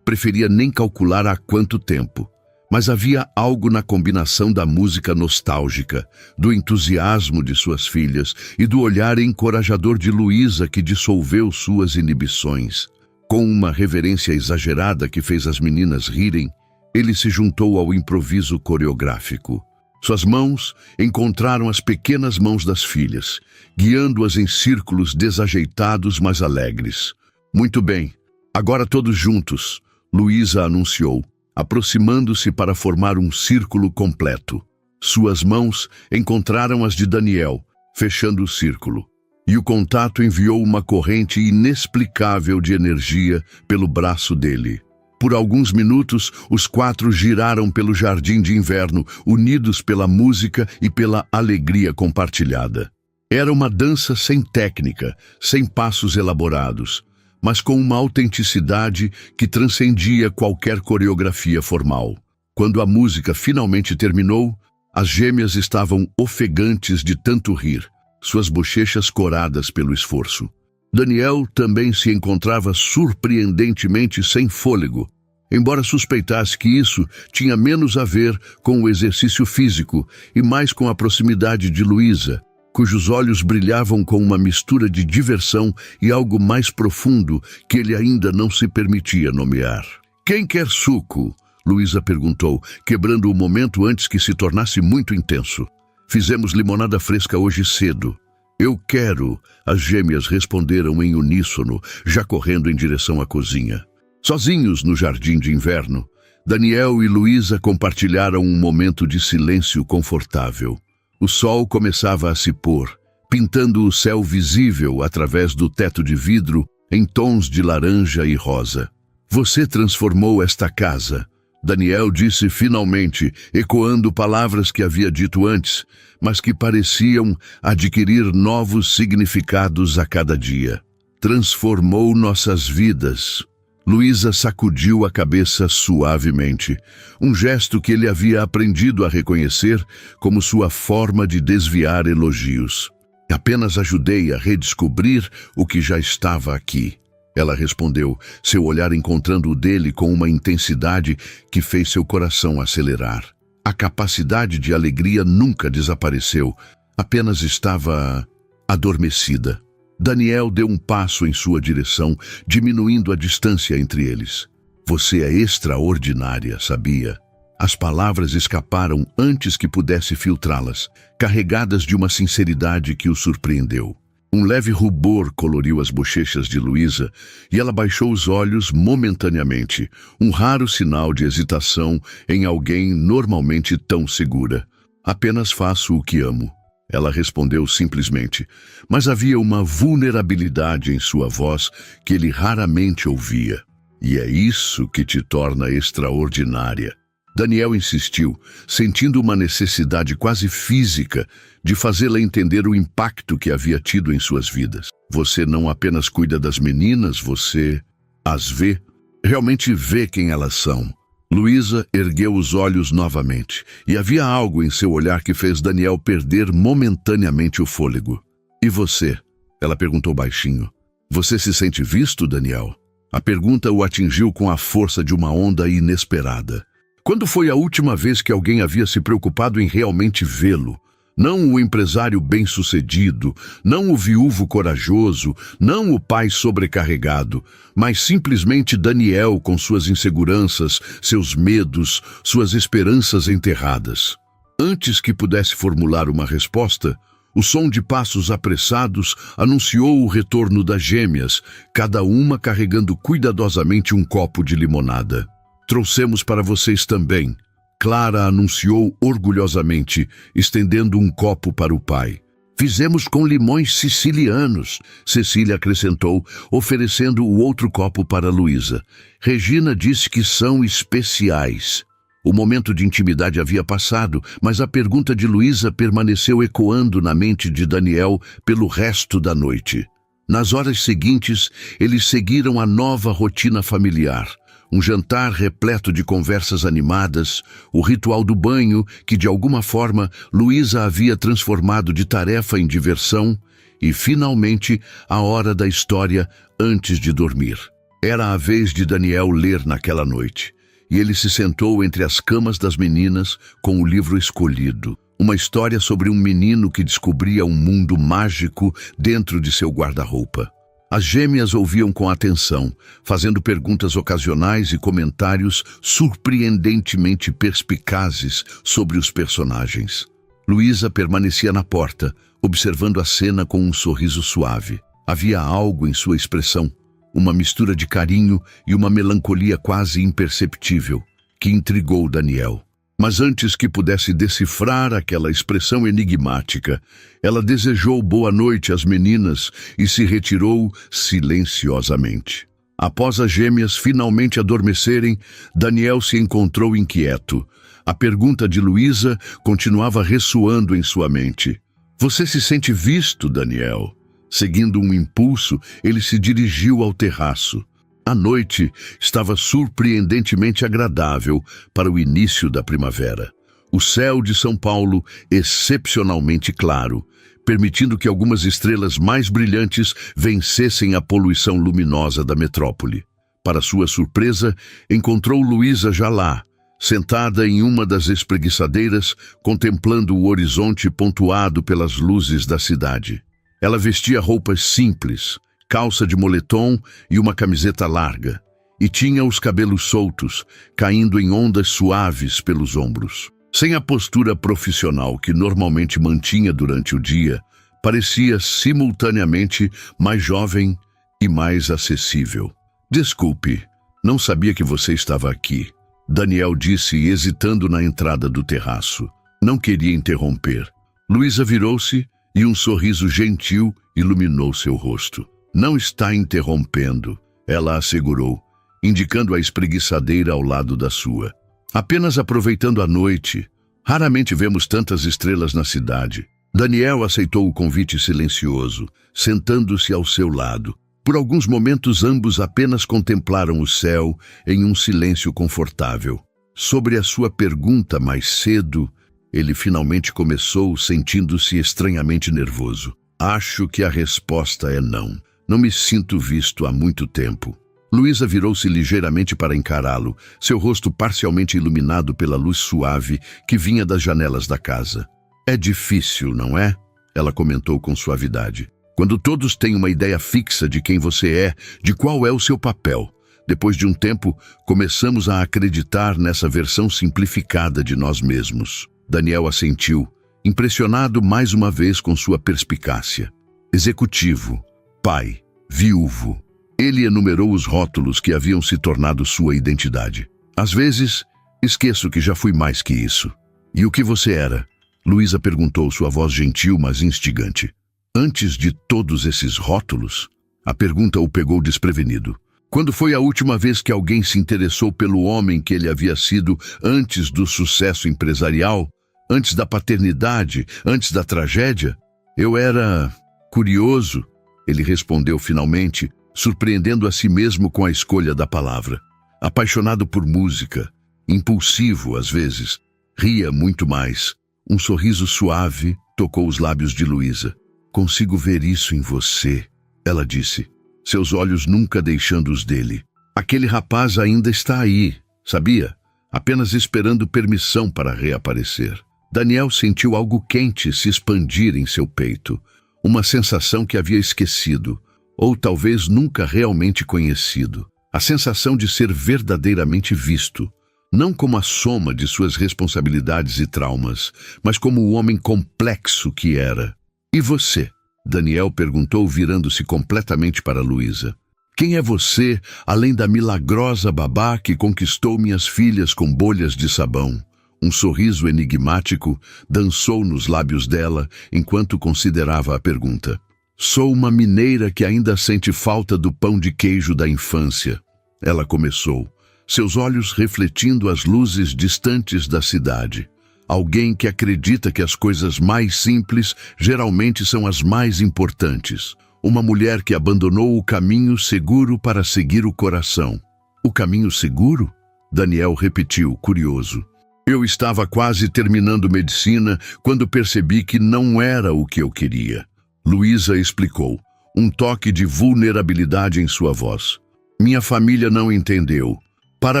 preferia nem calcular há quanto tempo. Mas havia algo na combinação da música nostálgica, do entusiasmo de suas filhas e do olhar encorajador de Luísa que dissolveu suas inibições. Com uma reverência exagerada que fez as meninas rirem, ele se juntou ao improviso coreográfico. Suas mãos encontraram as pequenas mãos das filhas, guiando-as em círculos desajeitados mas alegres. "Muito bem, agora todos juntos", Luísa anunciou, aproximando-se para formar um círculo completo. Suas mãos encontraram as de Daniel, fechando o círculo, e o contato enviou uma corrente inexplicável de energia pelo braço dele. Por alguns minutos, os quatro giraram pelo jardim de inverno, unidos pela música e pela alegria compartilhada. Era uma dança sem técnica, sem passos elaborados, mas com uma autenticidade que transcendia qualquer coreografia formal. Quando a música finalmente terminou, as gêmeas estavam ofegantes de tanto rir, suas bochechas coradas pelo esforço. Daniel também se encontrava surpreendentemente sem fôlego, embora suspeitasse que isso tinha menos a ver com o exercício físico e mais com a proximidade de Luísa, cujos olhos brilhavam com uma mistura de diversão e algo mais profundo que ele ainda não se permitia nomear. "Quem quer suco?" Luísa perguntou, quebrando o momento antes que se tornasse muito intenso. "Fizemos limonada fresca hoje cedo." "Eu quero," as gêmeas responderam em uníssono, já correndo em direção à cozinha. Sozinhos no jardim de inverno, Daniel e Luísa compartilharam um momento de silêncio confortável. O sol começava a se pôr, pintando o céu visível através do teto de vidro em tons de laranja e rosa. "Você transformou esta casa," Daniel disse finalmente, ecoando palavras que havia dito antes, mas que pareciam adquirir novos significados a cada dia. "Transformou nossas vidas." Luísa sacudiu a cabeça suavemente, um gesto que ele havia aprendido a reconhecer como sua forma de desviar elogios. "Apenas ajudei a redescobrir o que já estava aqui." Ela respondeu, seu olhar encontrando o dele com uma intensidade que fez seu coração acelerar. A capacidade de alegria nunca desapareceu, apenas estava adormecida. Daniel deu um passo em sua direção, diminuindo a distância entre eles. "Você é extraordinária, sabia?" As palavras escaparam antes que pudesse filtrá-las, carregadas de uma sinceridade que o surpreendeu. Um leve rubor coloriu as bochechas de Luísa e ela baixou os olhos momentaneamente, um raro sinal de hesitação em alguém normalmente tão segura. "Apenas faço o que amo." Ela respondeu simplesmente, mas havia uma vulnerabilidade em sua voz que ele raramente ouvia. "E é isso que te torna extraordinária." Daniel insistiu, sentindo uma necessidade quase física de fazê-la entender o impacto que havia tido em suas vidas. "Você não apenas cuida das meninas, você as vê, realmente vê quem elas são." Luísa ergueu os olhos novamente, e havia algo em seu olhar que fez Daniel perder momentaneamente o fôlego. "E você?" ela perguntou baixinho. "Você se sente visto, Daniel?" A pergunta o atingiu com a força de uma onda inesperada. Quando foi a última vez que alguém havia se preocupado em realmente vê-lo? Não o empresário bem-sucedido, não o viúvo corajoso, não o pai sobrecarregado, mas simplesmente Daniel com suas inseguranças, seus medos, suas esperanças enterradas. Antes que pudesse formular uma resposta, o som de passos apressados anunciou o retorno das gêmeas, cada uma carregando cuidadosamente um copo de limonada. "Trouxemos para vocês também," Clara anunciou orgulhosamente, estendendo um copo para o pai. "Fizemos com limões sicilianos," Cecília acrescentou, oferecendo o outro copo para Luísa. "Regina disse que são especiais." O momento de intimidade havia passado, mas a pergunta de Luísa permaneceu ecoando na mente de Daniel pelo resto da noite. Nas horas seguintes, eles seguiram a nova rotina familiar. Um jantar repleto de conversas animadas, o ritual do banho, que de alguma forma Luísa havia transformado de tarefa em diversão, e finalmente a hora da história antes de dormir. Era a vez de Daniel ler naquela noite, e ele se sentou entre as camas das meninas com o livro escolhido. Uma história sobre um menino que descobria um mundo mágico dentro de seu guarda-roupa. As gêmeas ouviam com atenção, fazendo perguntas ocasionais e comentários surpreendentemente perspicazes sobre os personagens. Luísa permanecia na porta, observando a cena com um sorriso suave. Havia algo em sua expressão, uma mistura de carinho e uma melancolia quase imperceptível, que intrigou Daniel. Mas antes que pudesse decifrar aquela expressão enigmática, ela desejou boa noite às meninas e se retirou silenciosamente. Após as gêmeas finalmente adormecerem, Daniel se encontrou inquieto. A pergunta de Luísa continuava ressoando em sua mente. "Você se sente visto, Daniel?" Seguindo um impulso, ele se dirigiu ao terraço. A noite estava surpreendentemente agradável para o início da primavera. O céu de São Paulo excepcionalmente claro, permitindo que algumas estrelas mais brilhantes vencessem a poluição luminosa da metrópole. Para sua surpresa, encontrou Luísa já lá, sentada em uma das espreguiçadeiras, contemplando o horizonte pontuado pelas luzes da cidade. Ela vestia roupas simples, calça de moletom e uma camiseta larga, e tinha os cabelos soltos, caindo em ondas suaves pelos ombros. Sem a postura profissional que normalmente mantinha durante o dia, parecia simultaneamente mais jovem e mais acessível. "Desculpe, não sabia que você estava aqui", Daniel disse, hesitando na entrada do terraço. Não queria interromper. Luísa virou-se e um sorriso gentil iluminou seu rosto. "Não está interrompendo", ela assegurou, indicando a espreguiçadeira ao lado da sua. "Apenas aproveitando a noite. Raramente vemos tantas estrelas na cidade." Daniel aceitou o convite silencioso, sentando-se ao seu lado. Por alguns momentos ambos apenas contemplaram o céu em um silêncio confortável. Sobre a sua pergunta mais cedo, ele finalmente começou, sentindo-se estranhamente nervoso. "Acho que a resposta é não. Não me sinto visto há muito tempo." Luísa virou-se ligeiramente para encará-lo, seu rosto parcialmente iluminado pela luz suave que vinha das janelas da casa. "É difícil, não é?" ela comentou com suavidade. "Quando todos têm uma ideia fixa de quem você é, de qual é o seu papel. Depois de um tempo, começamos a acreditar nessa versão simplificada de nós mesmos." Daniel assentiu, impressionado mais uma vez com sua perspicácia. Executivo, pai, viúvo. Ele enumerou os rótulos que haviam se tornado sua identidade. "Às vezes, esqueço que já fui mais que isso." "E o que você era?" Luísa perguntou, sua voz gentil, mas instigante. Antes de todos esses rótulos? A pergunta o pegou desprevenido. Quando foi a última vez que alguém se interessou pelo homem que ele havia sido antes do sucesso empresarial? Antes da paternidade? Antes da tragédia? "Eu era curioso", ele respondeu finalmente, surpreendendo a si mesmo com a escolha da palavra. "Apaixonado por música, impulsivo às vezes, ria muito mais." Um sorriso suave tocou os lábios de Luísa. "Consigo ver isso em você", ela disse, seus olhos nunca deixando os dele. "Aquele rapaz ainda está aí, sabia? Apenas esperando permissão para reaparecer." Daniel sentiu algo quente se expandir em seu peito, uma sensação que havia esquecido, ou talvez nunca realmente conhecido. A sensação de ser verdadeiramente visto, não como a soma de suas responsabilidades e traumas, mas como o homem complexo que era. "E você?" Daniel perguntou, virando-se completamente para Luísa. "Quem é você, além da milagrosa babá que conquistou minhas filhas com bolhas de sabão?" Um sorriso enigmático dançou nos lábios dela enquanto considerava a pergunta. "Sou uma mineira que ainda sente falta do pão de queijo da infância." Ela começou, seus olhos refletindo as luzes distantes da cidade. "Alguém que acredita que as coisas mais simples geralmente são as mais importantes. Uma mulher que abandonou o caminho seguro para seguir o coração." "O caminho seguro?" Daniel repetiu, curioso. "Eu estava quase terminando medicina quando percebi que não era o que eu queria." Luísa explicou, um toque de vulnerabilidade em sua voz. "Minha família não entendeu. Para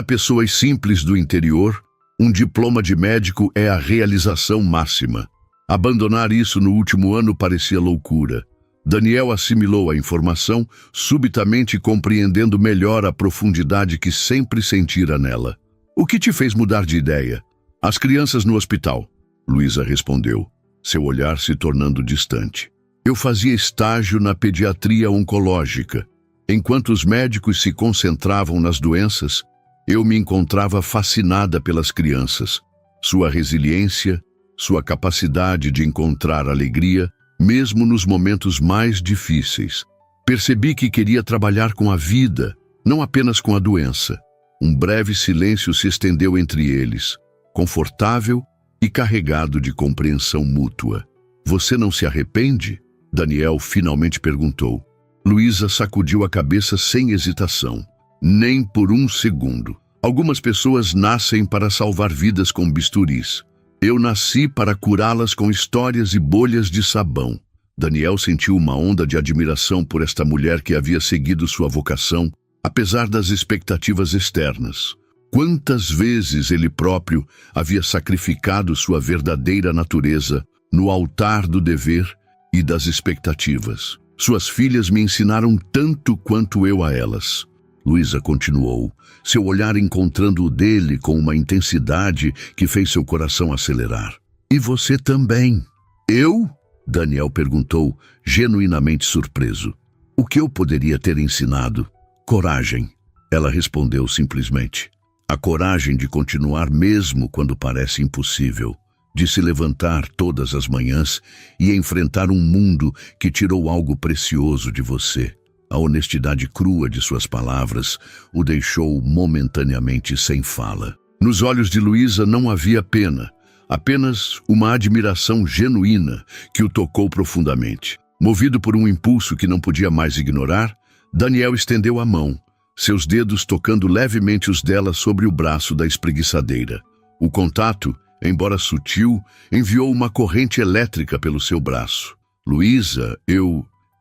pessoas simples do interior, um diploma de médico é a realização máxima. Abandonar isso no último ano parecia loucura." Daniel assimilou a informação, subitamente compreendendo melhor a profundidade que sempre sentira nela. "O que te fez mudar de ideia?" "As crianças no hospital", Luísa respondeu, seu olhar se tornando distante. "Eu fazia estágio na pediatria oncológica. Enquanto os médicos se concentravam nas doenças, eu me encontrava fascinada pelas crianças. Sua resiliência, sua capacidade de encontrar alegria, mesmo nos momentos mais difíceis. Percebi que queria trabalhar com a vida, não apenas com a doença." Um breve silêncio se estendeu entre eles, confortável e carregado de compreensão mútua. "Você não se arrepende?" Daniel finalmente perguntou. Luísa sacudiu a cabeça sem hesitação. "Nem por um segundo. Algumas pessoas nascem para salvar vidas com bisturis. Eu nasci para curá-las com histórias e bolhas de sabão." Daniel sentiu uma onda de admiração por esta mulher que havia seguido sua vocação, apesar das expectativas externas. Quantas vezes ele próprio havia sacrificado sua verdadeira natureza no altar do dever e das expectativas. Suas filhas me ensinaram tanto quanto eu a elas. Luísa continuou, seu olhar encontrando o dele com uma intensidade que fez seu coração acelerar. E você também. Eu? Daniel perguntou, genuinamente surpreso. O que eu poderia ter ensinado? Coragem. Ela respondeu simplesmente. A coragem de continuar mesmo quando parece impossível, de se levantar todas as manhãs e enfrentar um mundo que tirou algo precioso de você. A honestidade crua de suas palavras o deixou momentaneamente sem fala. Nos olhos de Luísa não havia pena, apenas uma admiração genuína que o tocou profundamente. Movido por um impulso que não podia mais ignorar, Daniel estendeu a mão, seus dedos tocando levemente os dela sobre o braço da espreguiçadeira. O contato, embora sutil, enviou uma corrente elétrica pelo seu braço. Luísa,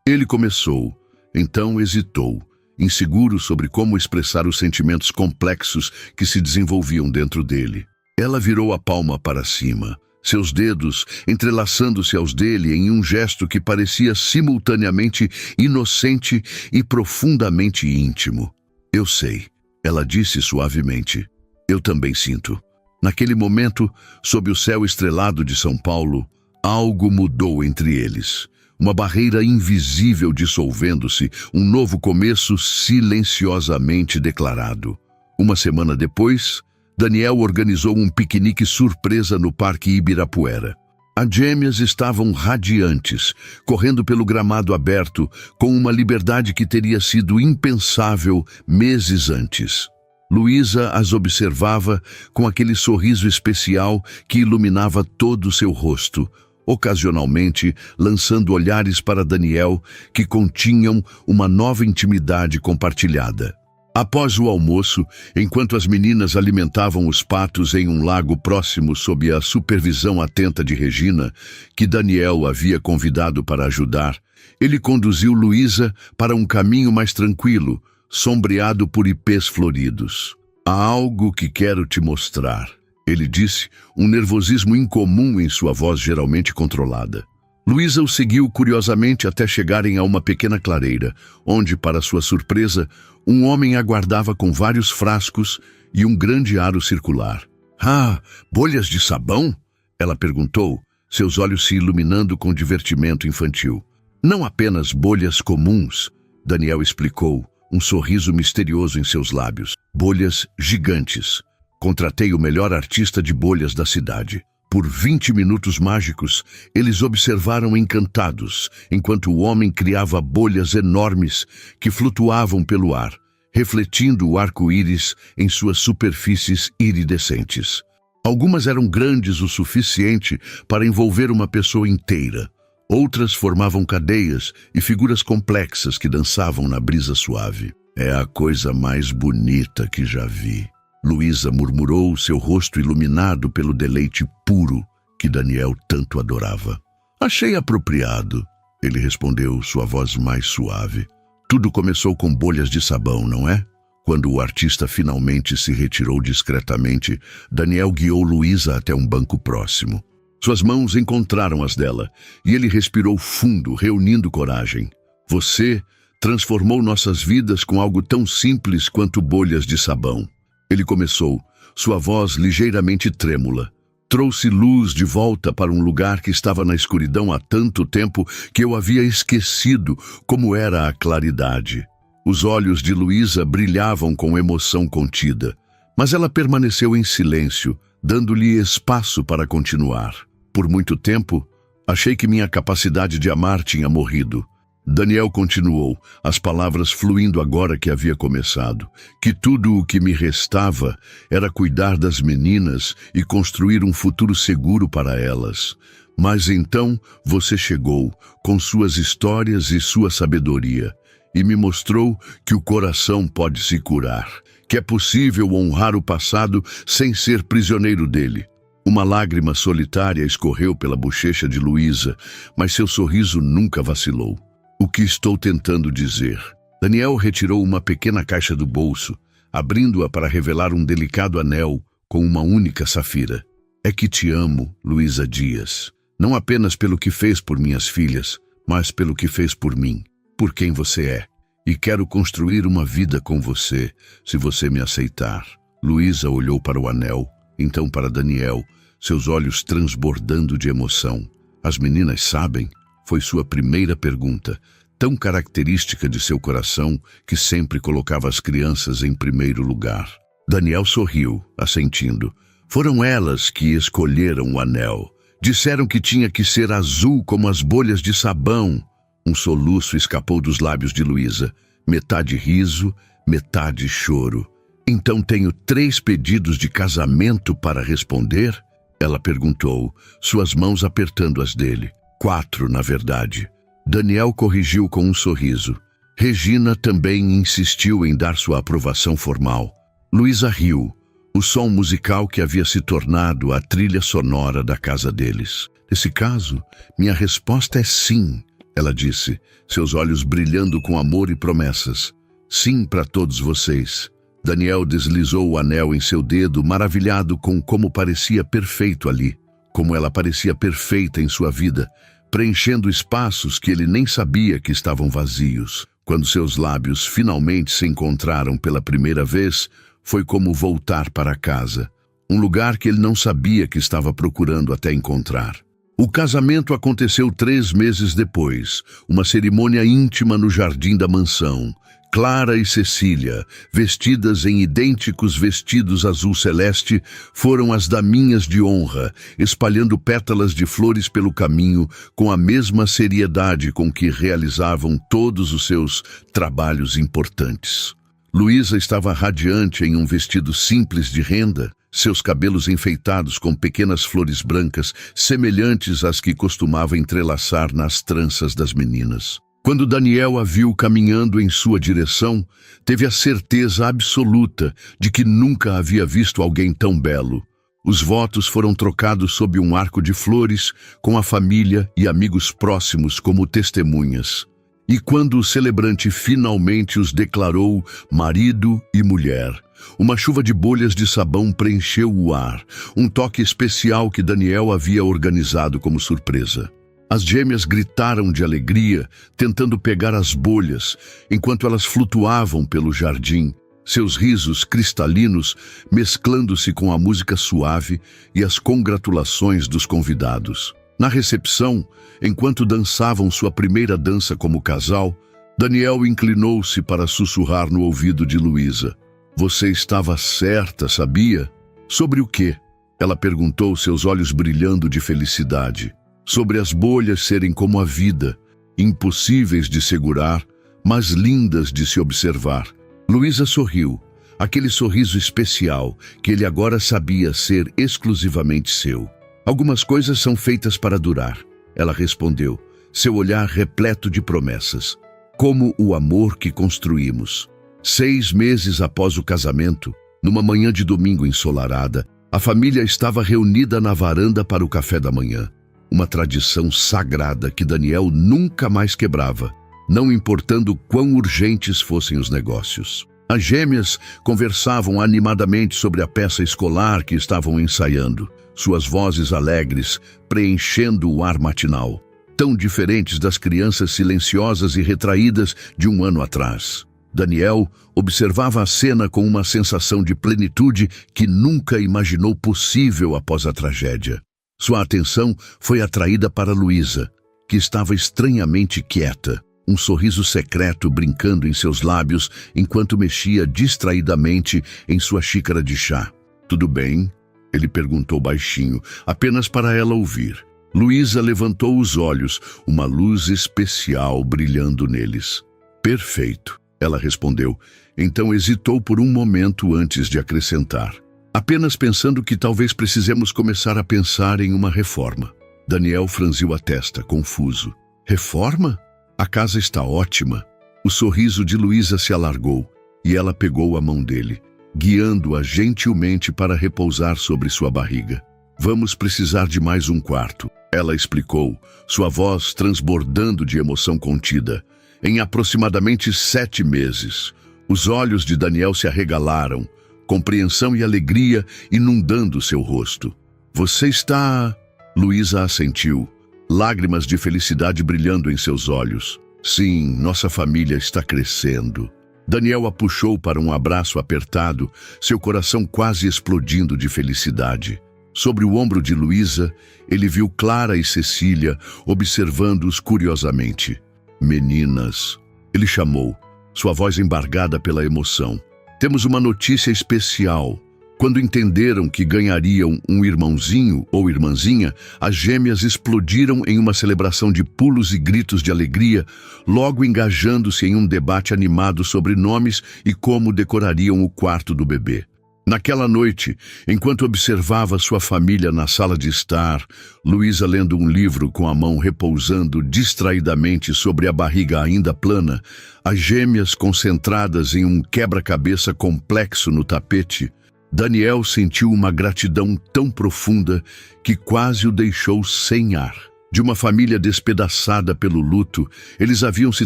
Ele começou, então hesitou, inseguro sobre como expressar os sentimentos complexos que se desenvolviam dentro dele. Ela virou a palma para cima, seus dedos entrelaçando-se aos dele em um gesto que parecia simultaneamente inocente e profundamente íntimo. Eu sei, ela disse suavemente. Eu também sinto. Naquele momento, sob o céu estrelado de São Paulo, algo mudou entre eles. Uma barreira invisível dissolvendo-se, um novo começo silenciosamente declarado. Uma semana depois, Daniel organizou um piquenique surpresa no Parque Ibirapuera. As gêmeas estavam radiantes, correndo pelo gramado aberto, com uma liberdade que teria sido impensável meses antes. Luísa as observava com aquele sorriso especial que iluminava todo o seu rosto, ocasionalmente lançando olhares para Daniel que continham uma nova intimidade compartilhada. Após o almoço, enquanto as meninas alimentavam os patos em um lago próximo sob a supervisão atenta de Regina, que Daniel havia convidado para ajudar, ele conduziu Luísa para um caminho mais tranquilo, sombreado por ipês floridos. Há algo que quero te mostrar, ele disse, um nervosismo incomum em sua voz geralmente controlada. Luísa o seguiu curiosamente até chegarem a uma pequena clareira, onde, para sua surpresa, um homem aguardava com vários frascos e um grande aro circular. Ah, bolhas de sabão? Ela perguntou, seus olhos se iluminando com divertimento infantil. Não apenas bolhas comuns, Daniel explicou, um sorriso misterioso em seus lábios. Bolhas gigantes. Contratei o melhor artista de bolhas da cidade. Por 20 minutos mágicos, eles observaram encantados, enquanto o homem criava bolhas enormes que flutuavam pelo ar, refletindo o arco-íris em suas superfícies iridescentes. Algumas eram grandes o suficiente para envolver uma pessoa inteira. Outras formavam cadeias e figuras complexas que dançavam na brisa suave. É a coisa mais bonita que já vi. Luísa murmurou, seu rosto iluminado pelo deleite puro que Daniel tanto adorava. Achei apropriado, ele respondeu, sua voz mais suave. Tudo começou com bolhas de sabão, não é? Quando o artista finalmente se retirou discretamente, Daniel guiou Luísa até um banco próximo. Suas mãos encontraram as dela, e ele respirou fundo, reunindo coragem. Você transformou nossas vidas com algo tão simples quanto bolhas de sabão. Ele começou, sua voz ligeiramente trêmula. Trouxe luz de volta para um lugar que estava na escuridão há tanto tempo que eu havia esquecido como era a claridade. Os olhos de Luísa brilhavam com emoção contida, mas ela permaneceu em silêncio, dando-lhe espaço para continuar. Por muito tempo, achei que minha capacidade de amar tinha morrido. Daniel continuou, as palavras fluindo agora que havia começado, que tudo o que me restava era cuidar das meninas e construir um futuro seguro para elas. Mas então você chegou, com suas histórias e sua sabedoria, e me mostrou que o coração pode se curar, que é possível honrar o passado sem ser prisioneiro dele. Uma lágrima solitária escorreu pela bochecha de Luísa, mas seu sorriso nunca vacilou. O que estou tentando dizer? Daniel retirou uma pequena caixa do bolso, abrindo-a para revelar um delicado anel com uma única safira. É que te amo, Luísa Dias, não apenas pelo que fez por minhas filhas, mas pelo que fez por mim, por quem você é. E quero construir uma vida com você, se você me aceitar. Luísa olhou para o anel, então para Daniel, seus olhos transbordando de emoção. As meninas sabem? Foi sua primeira pergunta, tão característica de seu coração que sempre colocava as crianças em primeiro lugar. Daniel sorriu, assentindo. Foram elas que escolheram o anel. Disseram que tinha que ser azul como as bolhas de sabão. Um soluço escapou dos lábios de Luísa, metade riso, metade choro. Então tenho 3 pedidos de casamento para responder? Ela perguntou, suas mãos apertando as dele. 4, na verdade. Daniel corrigiu com um sorriso. Regina também insistiu em dar sua aprovação formal. Luísa riu, o som musical que havia se tornado a trilha sonora da casa deles. Nesse caso, minha resposta é sim, ela disse, seus olhos brilhando com amor e promessas. Sim para todos vocês. Daniel deslizou o anel em seu dedo, maravilhado com como parecia perfeito ali, como ela parecia perfeita em sua vida, preenchendo espaços que ele nem sabia que estavam vazios. Quando seus lábios finalmente se encontraram pela primeira vez, foi como voltar para casa, um lugar que ele não sabia que estava procurando até encontrar. O casamento aconteceu 3 meses depois, uma cerimônia íntima no jardim da mansão. Clara e Cecília, vestidas em idênticos vestidos azul celeste, foram as daminhas de honra, espalhando pétalas de flores pelo caminho com a mesma seriedade com que realizavam todos os seus trabalhos importantes. Luísa estava radiante em um vestido simples de renda, seus cabelos enfeitados com pequenas flores brancas, semelhantes às que costumava entrelaçar nas tranças das meninas. Quando Daniel a viu caminhando em sua direção, teve a certeza absoluta de que nunca havia visto alguém tão belo. Os votos foram trocados sob um arco de flores, com a família e amigos próximos como testemunhas. E quando o celebrante finalmente os declarou marido e mulher, uma chuva de bolhas de sabão preencheu o ar, um toque especial que Daniel havia organizado como surpresa. As gêmeas gritaram de alegria, tentando pegar as bolhas, enquanto elas flutuavam pelo jardim, seus risos cristalinos mesclando-se com a música suave e as congratulações dos convidados. Na recepção, enquanto dançavam sua primeira dança como casal, Daniel inclinou-se para sussurrar no ouvido de Luísa. Você estava certa, sabia? Sobre o quê? Ela perguntou, seus olhos brilhando de felicidade. Sobre as bolhas serem como a vida, impossíveis de segurar, mas lindas de se observar. Luísa sorriu, aquele sorriso especial que ele agora sabia ser exclusivamente seu. Algumas coisas são feitas para durar, ela respondeu, seu olhar repleto de promessas. Como o amor que construímos. 6 meses após o casamento, numa manhã de domingo ensolarada, a família estava reunida na varanda para o café da manhã. Uma tradição sagrada que Daniel nunca mais quebrava, não importando quão urgentes fossem os negócios. As gêmeas conversavam animadamente sobre a peça escolar que estavam ensaiando, suas vozes alegres preenchendo o ar matinal, tão diferentes das crianças silenciosas e retraídas de um ano atrás. Daniel observava a cena com uma sensação de plenitude que nunca imaginou possível após a tragédia. Sua atenção foi atraída para Luísa, que estava estranhamente quieta, um sorriso secreto brincando em seus lábios enquanto mexia distraidamente em sua xícara de chá. Tudo bem? Ele perguntou baixinho, apenas para ela ouvir. Luísa levantou os olhos, uma luz especial brilhando neles. Perfeito, ela respondeu, então hesitou por um momento antes de acrescentar. Apenas pensando que talvez precisemos começar a pensar em uma reforma. Daniel franziu a testa, confuso. Reforma? A casa está ótima. O sorriso de Luísa se alargou e ela pegou a mão dele, guiando-a gentilmente para repousar sobre sua barriga. Vamos precisar de mais um quarto, ela explicou, sua voz transbordando de emoção contida. Em aproximadamente 7 meses, Os olhos de Daniel se arregalaram, compreensão e alegria inundando seu rosto. Você está... Luísa assentiu, lágrimas de felicidade brilhando em seus olhos. Sim, nossa família está crescendo. Daniel a puxou para um abraço apertado, seu coração quase explodindo de felicidade. Sobre o ombro de Luísa, ele viu Clara e Cecília observando-os curiosamente. Meninas, ele chamou, sua voz embargada pela emoção. Temos uma notícia especial. Quando entenderam que ganhariam um irmãozinho ou irmãzinha, as gêmeas explodiram em uma celebração de pulos e gritos de alegria, logo engajando-se em um debate animado sobre nomes e como decorariam o quarto do bebê. Naquela noite, enquanto observava sua família na sala de estar, Luísa lendo um livro com a mão repousando distraidamente sobre a barriga ainda plana, as gêmeas concentradas em um quebra-cabeça complexo no tapete, Daniel sentiu uma gratidão tão profunda que quase o deixou sem ar. De uma família despedaçada pelo luto, eles haviam se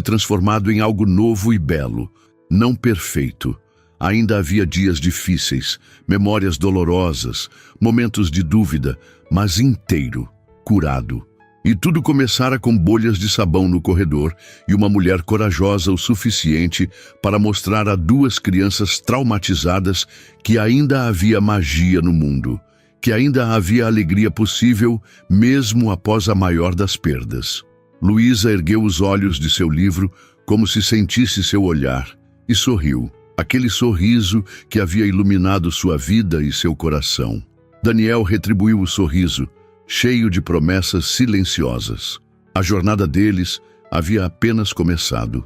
transformado em algo novo e belo, não perfeito. Ainda havia dias difíceis, memórias dolorosas, momentos de dúvida, mas inteiro, curado. E tudo começara com bolhas de sabão no corredor e uma mulher corajosa o suficiente para mostrar a duas crianças traumatizadas que ainda havia magia no mundo, que ainda havia alegria possível mesmo após a maior das perdas. Luísa ergueu os olhos de seu livro como se sentisse seu olhar e sorriu. Aquele sorriso que havia iluminado sua vida e seu coração. Daniel retribuiu o sorriso, cheio de promessas silenciosas. A jornada deles havia apenas começado.